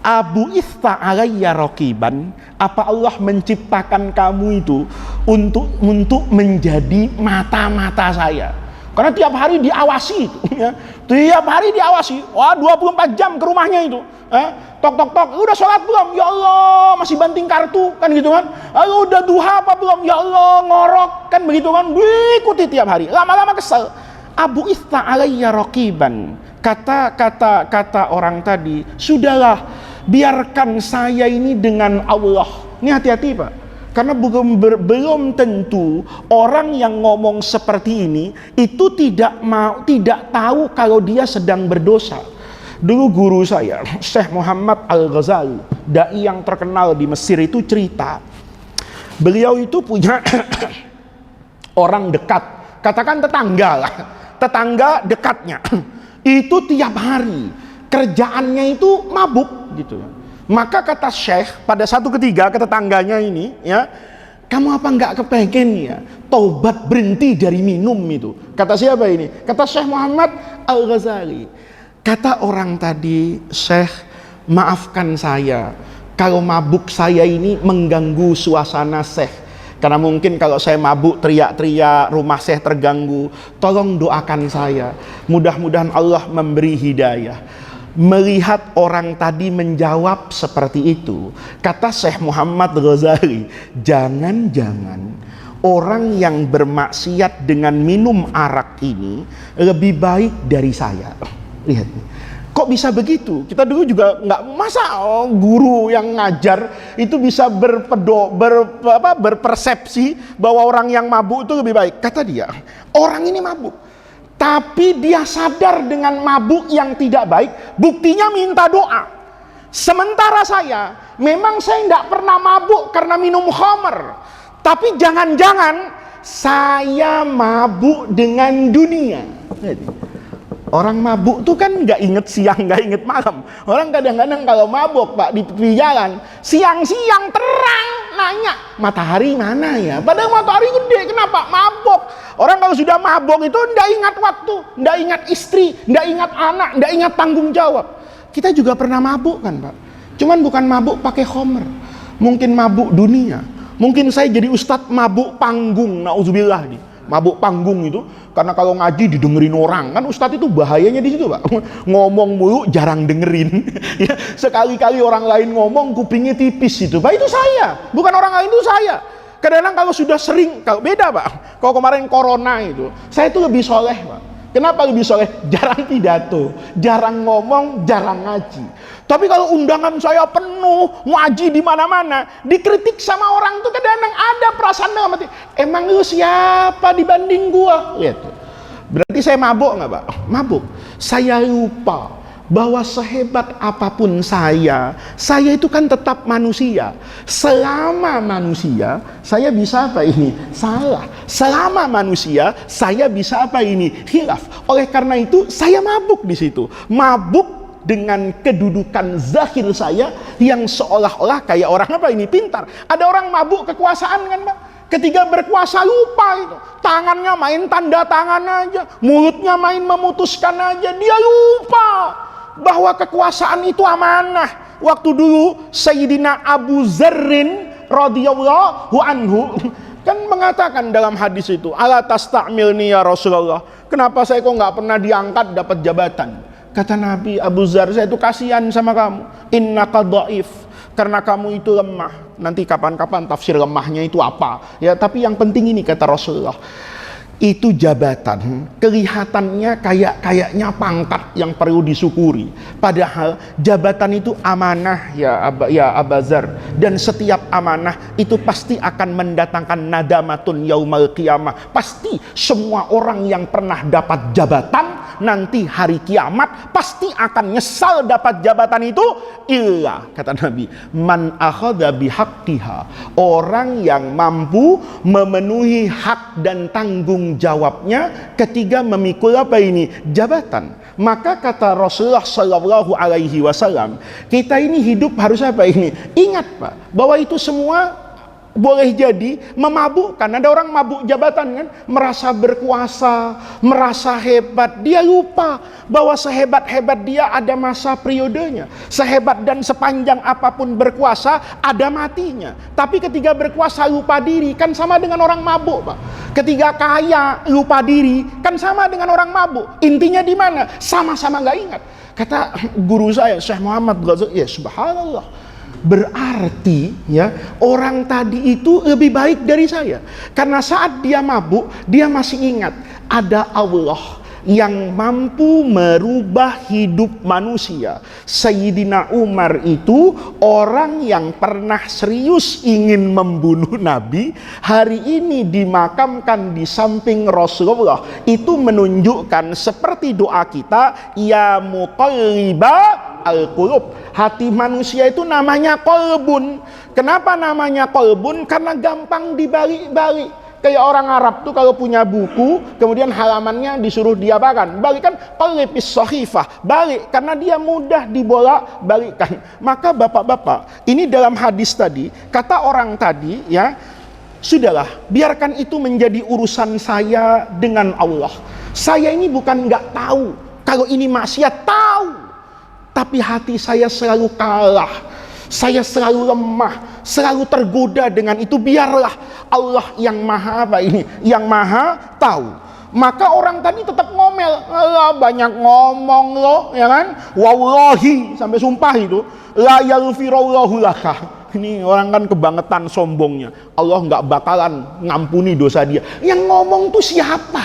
Abu ista alayya raqiban, apa Allah menciptakan kamu itu untuk menjadi mata-mata saya, Karena tiap hari diawasi itu, ya. Tiap hari diawasi. Wah, 24 jam ke rumahnya itu. Tok tok tok, udah sholat belum? Ya Allah, masih banting kartu kan gitu kan. Udah duha apa belum? Ya Allah, ngorok kan begitu kan. Diikuti tiap hari. Lama-lama kesel. Abu Ista alayya raqiban. Kata orang tadi, sudahlah, biarkan saya ini dengan Allah. Ini hati-hati Pak. Karena belum tentu orang yang ngomong seperti ini itu tidak tahu kalau dia sedang berdosa. Dulu guru saya, Syekh Muhammad Al-Ghazali, dai yang terkenal di Mesir itu cerita. Beliau itu punya orang dekat, katakan tetangga lah, tetangga dekatnya. Itu tiap hari kerjaannya itu mabuk gitu. Maka kata Syekh pada satu ketiga ke tetangganya ini, ya, kamu apa enggak kepengen ya taubat berhenti dari minum itu? Kata siapa ini? Kata Syekh Muhammad Al-Ghazali. Kata orang tadi, Syekh, maafkan saya kalau mabuk saya ini mengganggu suasana Syekh. Karena mungkin kalau saya mabuk teriak-teriak rumah Syekh terganggu. Tolong doakan saya. Mudah-mudahan Allah memberi hidayah. Melihat orang tadi menjawab seperti itu, kata Syekh Muhammad Ghazali, jangan-jangan orang yang bermaksiat dengan minum arak ini lebih baik dari saya. Lihat nih, kok bisa begitu? Kita dulu juga nggak, masa guru yang ngajar itu bisa berpersepsi bahwa orang yang mabuk itu lebih baik. Kata dia, orang ini mabuk, tapi dia sadar dengan mabuk yang tidak baik, buktinya minta doa. Sementara saya, memang saya tidak pernah mabuk karena minum khamr, tapi jangan-jangan saya mabuk dengan dunia. Orang mabuk tuh kan nggak inget siang, nggak inget malam. Orang kadang-kadang kalau mabuk Pak di jalan, siang-siang terang nanya matahari mana ya? Padahal matahari gede, kenapa? Mabuk. Orang kalau sudah mabuk itu nggak ingat waktu, nggak ingat istri, nggak ingat anak, nggak ingat tanggung jawab. Kita juga pernah mabuk kan Pak? Cuman bukan mabuk pakai khamr, mungkin mabuk dunia. Mungkin saya jadi ustadz mabuk panggung, nauzubillah nih. Mabuk panggung itu karena kalau ngaji didengerin orang, kan ustadz itu bahayanya di situ Pak. Ngomong mulu jarang dengerin. Ya, sekali-kali orang lain ngomong kupingnya tipis itu Pak, itu saya, bukan orang lain, itu saya. Kadang-kadang kalau sudah sering, kalau beda Pak, kalau kemarin corona itu saya itu lebih soleh Pak. Kenapa lebih soleh? Jarang pidato, jarang ngomong, jarang ngaji. Tapi kalau undangan saya penuh, ngaji di mana-mana, dikritik sama orang tuh kadang-kadang ada perasaan dalam hati, emang lu siapa dibanding gua? Lihat tuh. Berarti saya mabuk nggak Pak? Mabuk. Saya lupa bahwa sehebat apapun saya itu kan tetap manusia. Selama manusia, saya bisa apa ini? Salah. Selama manusia, saya bisa apa ini? Khilaf. Oleh karena itu, saya mabuk di situ. Mabuk dengan kedudukan zahir saya yang seolah-olah kayak orang apa ini? Pintar. Ada orang mabuk kekuasaan kan Pak? Ketika berkuasa lupa itu, tangannya main tanda tangan aja, mulutnya main memutuskan aja, dia lupa bahwa kekuasaan itu amanah. Waktu dulu Sayyidina Abu Zarrin radhiyallahu anhu kan mengatakan dalam hadis itu, ala tasta'milni ya Rasulullah, kenapa saya kok nggak pernah diangkat dapat jabatan? Kata Nabi, Abu Zar, saya itu kasihan sama kamu, innaka dhaif, karena kamu itu lemah. Nanti kapan-kapan tafsir lemahnya itu apa ya, tapi yang penting ini kata Rasulullah, itu jabatan kelihatannya kayaknya pangkat yang perlu disyukuri, padahal jabatan itu amanah ya Abazar, dan setiap amanah itu pasti akan mendatangkan nadamatun yaumal qiyamah. Pasti semua orang yang pernah dapat jabatan nanti hari kiamat pasti akan nyesal dapat jabatan itu, illa kata Nabi man akhadha bihaqqiha, orang yang mampu memenuhi hak dan tanggung jawabnya ketika memikul apa ini? Jabatan. Maka kata Rasulullah Shallallahu Alaihi Wasallam, kita ini hidup harus apa ini? Ingat Pak, bahwa itu semua boleh jadi memabukkan. Ada orang mabuk jabatan kan, merasa berkuasa, merasa hebat. Dia lupa bahwa sehebat-hebat dia ada masa periodenya. Sehebat dan sepanjang apapun berkuasa, ada matinya. Tapi ketika berkuasa lupa diri, kan sama dengan orang mabuk, Pak. Ketika kaya lupa diri, kan sama dengan orang mabuk. Intinya di mana? Sama-sama nggak ingat. Kata guru saya, Syekh Muhammad Ghazali, ya subhanallah. Berarti ya orang tadi itu lebih baik dari saya, karena saat dia mabuk dia masih ingat ada Allah yang mampu merubah hidup manusia. Sayyidina Umar itu orang yang pernah serius ingin membunuh Nabi, hari ini dimakamkan di samping Rasulullah. Itu menunjukkan seperti doa kita, ya muqallibal al-qulub. Hati manusia itu namanya qalbun. Kenapa namanya qalbun? Karena gampang dibalik-balik. Kayak orang Arab tuh kalau punya buku, kemudian halamannya disuruh diapakan? Balikan, qalbis sahifah. Balik, karena dia mudah dibolak-balikkan. Maka bapak-bapak, ini dalam hadis tadi, kata orang tadi ya, sudahlah, biarkan itu menjadi urusan saya dengan Allah. Saya ini bukan nggak tahu kalau ini maksiat, tahu. Tapi hati saya selalu kalah, saya selalu lemah, selalu tergoda dengan itu. Biarlah Allah yang maha apa ini, yang maha tahu. Maka orang tadi tetap ngomel, banyak ngomong lo, ya kan? Wallahi, sampai sumpah itu, la yaghfirullahu laka. Ini orang kan kebangetan sombongnya. Allah nggak bakalan ngampuni dosa dia. Yang ngomong tuh siapa?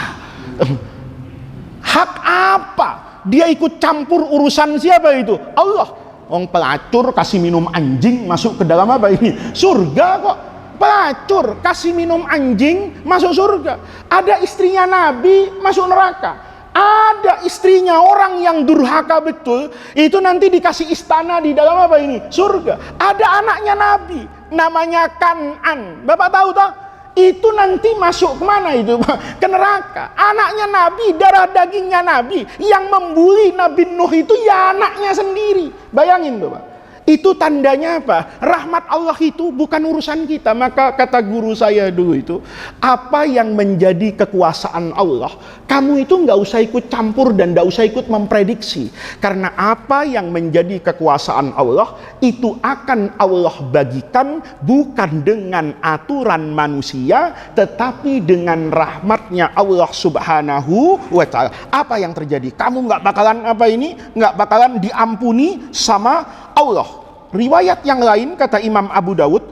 Hak apa? Dia ikut campur urusan siapa itu? Allah. Orang pelacur kasih minum anjing masuk ke dalam apa ini? Surga kok. Pelacur kasih minum anjing masuk surga. Ada istrinya Nabi masuk neraka. Ada istrinya orang yang durhaka betul, itu nanti dikasih istana di dalam apa ini? Surga. Ada anaknya Nabi namanya Kan'an. Bapak tahu tak? Itu nanti masuk kemana itu? Ke neraka. Anaknya Nabi, darah dagingnya Nabi, yang membuli Nabi Nuh itu ya anaknya sendiri. Bayangin Bapak. Itu tandanya apa? Rahmat Allah itu bukan urusan kita. Maka kata guru saya dulu itu, apa yang menjadi kekuasaan Allah, kamu itu nggak usah ikut campur dan nggak usah ikut memprediksi. Karena apa yang menjadi kekuasaan Allah, itu akan Allah bagikan bukan dengan aturan manusia, tetapi dengan rahmatnya Allah subhanahu wa ta'ala. Apa yang terjadi? Kamu nggak bakalan apa ini? Nggak bakalan diampuni sama Allah. Riwayat yang lain kata Imam Abu Dawud,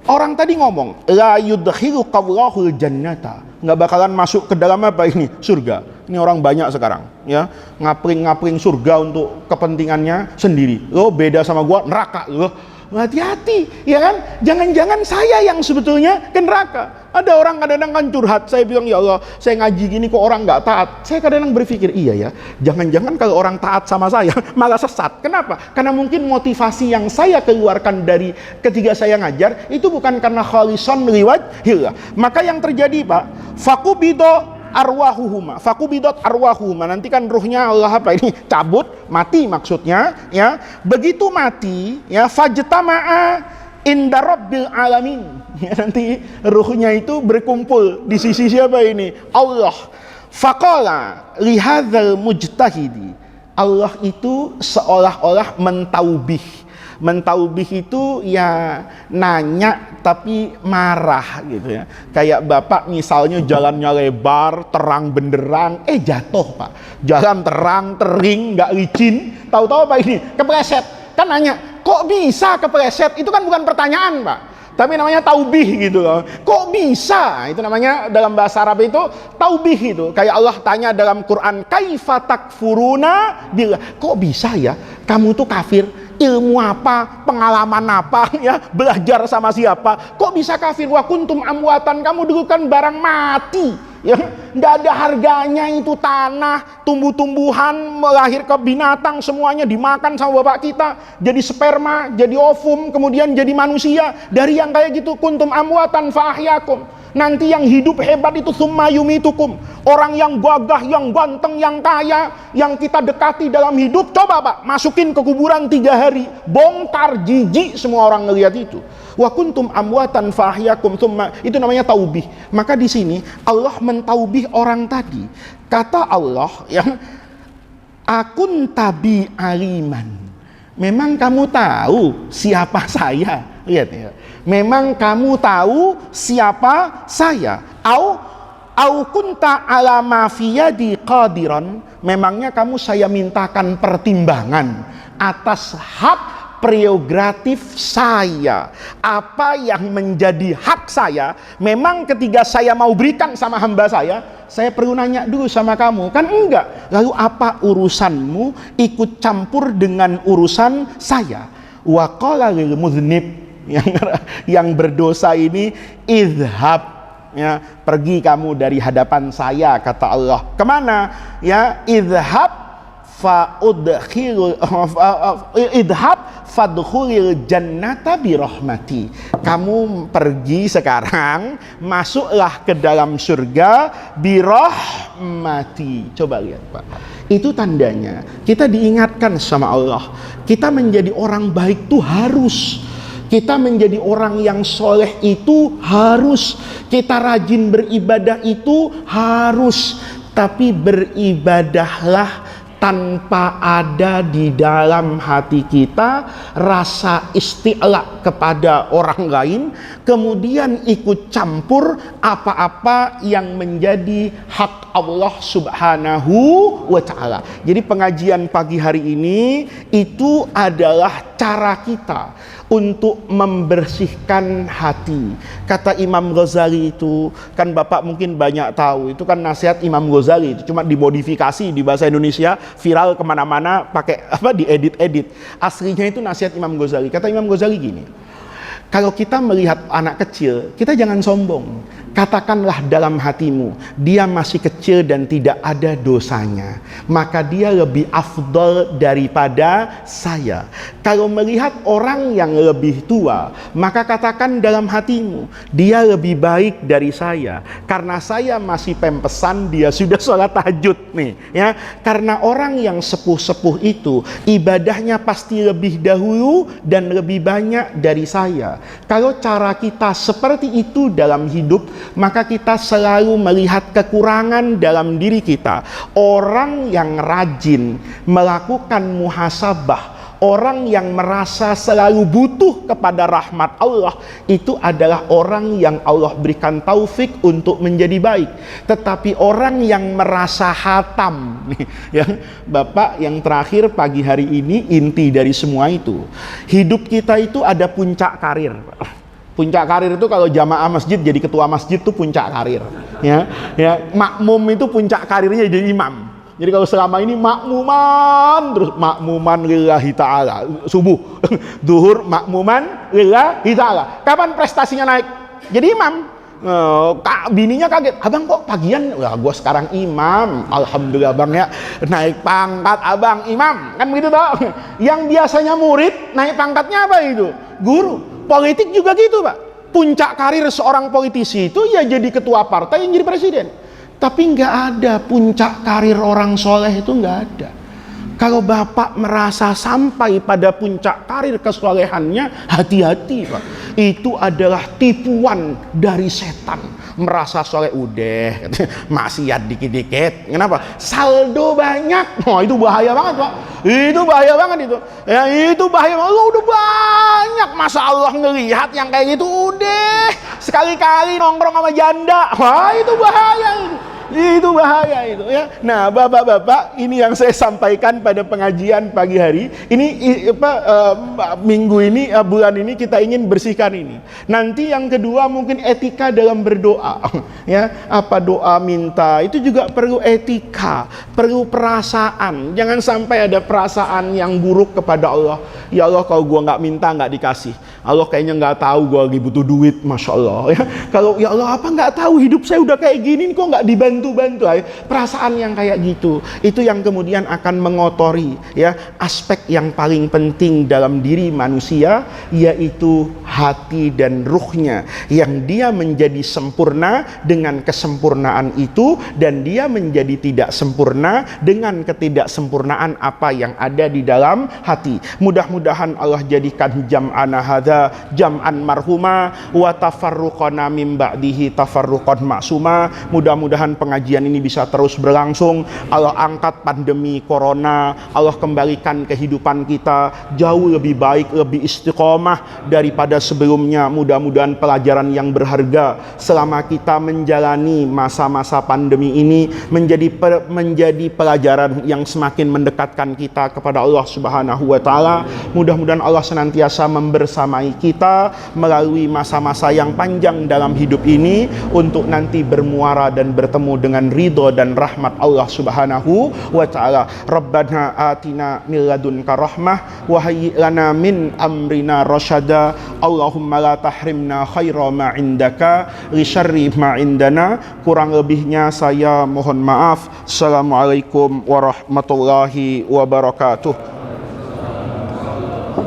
orang tadi ngomong la yudkhiluqallahul jannata, nggak bakalan masuk ke dalam apa ini? Surga. Ini orang banyak sekarang ya, ngapring-ngapring surga untuk kepentingannya sendiri. Lo beda sama gua, neraka lo. Hati-hati ya kan, jangan-jangan saya yang sebetulnya ke neraka. Ada orang kadang-kadang kan curhat, saya bilang ya Allah, saya ngaji gini kok orang nggak taat. Saya kadang-kadang berpikir iya ya, jangan-jangan kalau orang taat sama saya malah sesat. Kenapa? Karena mungkin motivasi yang saya keluarkan dari ketika saya ngajar itu bukan karena khalison liwajhillah. Maka yang terjadi Pak, fakubido arwahuhuma, fakubidot arwahuhuma, nanti kan ruhnya Allah apa ini cabut, mati maksudnya ya. Begitu mati ya, fajtama'a inda rabbil alamin ya, nanti ruhnya itu berkumpul di sisi siapa ini? Allah. Faqala lihadzal mujtahidi, Allah itu seolah-olah mentaubih. Mentaubih itu ya nanya tapi marah gitu ya. Kayak bapak misalnya jalannya lebar, terang benderang, jatuh Pak. Jalan terang, tering, nggak licin, tahu-tahu apa ini? Kepleset. Kan nanya, kok bisa kepleset? Itu kan bukan pertanyaan Pak, tapi namanya taubih gitu loh. Kok bisa? Itu namanya dalam bahasa Arab itu taubih itu. Kayak Allah tanya dalam Quran, kaifa takfuruna billah. Kok bisa ya kamu tuh kafir? Ilmu apa, pengalaman apa ya, belajar sama siapa, kok bisa kafir? Wa kuntum amwatan, kamu dulu kan barang mati ya, nggak ada harganya itu tanah, tumbuh-tumbuhan, melahir ke binatang, semuanya dimakan sama bapak kita, jadi sperma, jadi ovum, kemudian jadi manusia. Dari yang kayak gitu, kuntum amwatan fa ahyakum. Nanti yang hidup hebat itu summa yumitukum. Orang yang gagah, yang ganteng, yang kaya, yang kita dekati dalam hidup, coba Pak, masukin ke kuburan 3 hari, bongkar, jijik semua orang ngelihat itu. Wa kuntum amwatan fahyakum tsumma, itu namanya taubih. Maka di sini Allah mentaubih orang tadi. Kata Allah, ya, akun tabi aliman. Memang kamu tahu siapa saya? Lihat ya. Memang kamu tahu siapa saya? Au kunta ala ma fi yadi qadiran. Memangnya kamu saya mintakan pertimbangan atas hak prerogatif saya, apa yang menjadi hak saya. Memang ketika saya mau berikan sama hamba saya perlu nanya dulu sama kamu, kan enggak. Lalu apa urusanmu ikut campur dengan urusan saya? Wa qala lil muznib, yang berdosa ini, idhab, ya, pergi kamu dari hadapan saya, kata Allah. Kemana? Ya, idhab fadkhulil jannata birahmati. Kamu pergi sekarang, masuklah ke dalam surga birahmati. Coba lihat Pak, itu tandanya kita diingatkan sama Allah. Kita menjadi orang baik tuh harus, kita menjadi orang yang soleh itu harus, kita rajin beribadah itu harus. Tapi beribadahlah tanpa ada di dalam hati kita rasa isti'la kepada orang lain, kemudian ikut campur apa-apa yang menjadi hak Allah subhanahu wa ta'ala. Jadi pengajian pagi hari ini itu adalah cara kita untuk membersihkan hati. Kata Imam Ghazali itu, kan Bapak mungkin banyak tahu, itu kan nasihat Imam Ghazali, itu cuma dimodifikasi di bahasa Indonesia, viral kemana-mana, pakai apa, diedit-edit. Aslinya itu nasihat Imam Ghazali. Kata Imam Ghazali gini, kalau kita melihat anak kecil, kita jangan sombong. Katakanlah dalam hatimu, dia masih kecil dan tidak ada dosanya, maka dia lebih afdal daripada saya. Kalau melihat orang yang lebih tua, maka katakan dalam hatimu, dia lebih baik dari saya, karena saya masih pempesan, dia sudah sholat tahajud nih, ya. Karena orang yang sepuh-sepuh itu ibadahnya pasti lebih dahulu dan lebih banyak dari saya. Kalau cara kita seperti itu dalam hidup, maka kita selalu melihat kekurangan dalam diri kita. Orang yang rajin melakukan muhasabah, orang yang merasa selalu butuh kepada rahmat Allah, itu adalah orang yang Allah berikan taufik untuk menjadi baik. Tetapi orang yang merasa hatam nih, ya, Bapak, yang terakhir pagi hari ini, inti dari semua itu, hidup kita itu ada puncak karir. Puncak karir itu kalau jamaah masjid jadi ketua masjid itu puncak karir, ya. Ya, makmum itu puncak karirnya jadi imam. Jadi kalau selama ini makmuman, terus makmuman lillahi ta'ala, subuh, duhur makmuman lillahi ta'ala. Kapan prestasinya naik? Jadi imam. Kak, bininya kaget, abang kok pagian? Wah, gua sekarang imam, alhamdulillah bang ya, naik pangkat abang imam, kan begitu toh? Yang biasanya murid naik pangkatnya apa itu? Guru. Politik juga gitu Pak. Puncak karir seorang politisi itu ya jadi ketua partai yang jadi presiden. Tapi nggak ada puncak karir orang soleh, itu nggak ada. Kalau Bapak merasa sampai pada puncak karir kesolehannya, hati-hati Pak. Itu adalah tipuan dari setan. Merasa soleh udah, maksiat dikit-dikit. Kenapa? Saldo banyak. Oh, itu bahaya banget Pak. Itu bahaya banget itu. Ya, itu bahaya banget. Oh, udah banyak. Masa Allah ngelihat yang kayak gitu, udah sekali-kali nongkrong sama janda. Wah, itu bahaya itu. Itu bahaya itu, ya. Nah, Bapak-bapak, ini yang saya sampaikan pada pengajian pagi hari. Ini minggu ini, bulan ini kita ingin bersihkan ini. Nanti yang kedua mungkin etika dalam berdoa. Ya, apa doa minta itu juga perlu etika, perlu perasaan. Jangan sampai ada perasaan yang buruk kepada Allah. Ya Allah, kalau gua nggak minta nggak dikasih. Allah kayaknya nggak tahu gua lagi butuh duit, masya Allah. Ya, kalau ya Allah apa nggak tahu hidup saya udah kayak gini, kok nggak dibantu? bantu-bantu. Perasaan yang kayak gitu, itu yang kemudian akan mengotori ya aspek yang paling penting dalam diri manusia, yaitu hati dan ruhnya, yang dia menjadi sempurna dengan kesempurnaan itu, dan dia menjadi tidak sempurna dengan ketidaksempurnaan apa yang ada di dalam hati. Mudah-mudahan Allah jadikan jam'ana hadza jam'an marhuma wa tafarruqana mim ba'dihi tafarruqan ma'suma. Mudah-mudahan pengajian ini bisa terus berlangsung. Allah angkat pandemi corona, Allah kembalikan kehidupan kita jauh lebih baik, lebih istiqomah daripada sebelumnya. Mudah-mudahan pelajaran yang berharga selama kita menjalani masa-masa pandemi ini menjadi pelajaran yang semakin mendekatkan kita kepada Allah Subhanahu wa taala. Mudah-mudahan Allah senantiasa membersamai kita melalui masa-masa yang panjang dalam hidup ini untuk nanti bermuara dan bertemu dengan ridho dan rahmat Allah Subhanahu wa taala. Rabbana atina min ladunka rahmah wa hayyi lana min amrina rasyada. Allahumma la tahrimna khaira ma indaka li syarri ma indana. Kurang lebihnya saya mohon maaf. Assalamualaikum warahmatullahi wabarakatuh.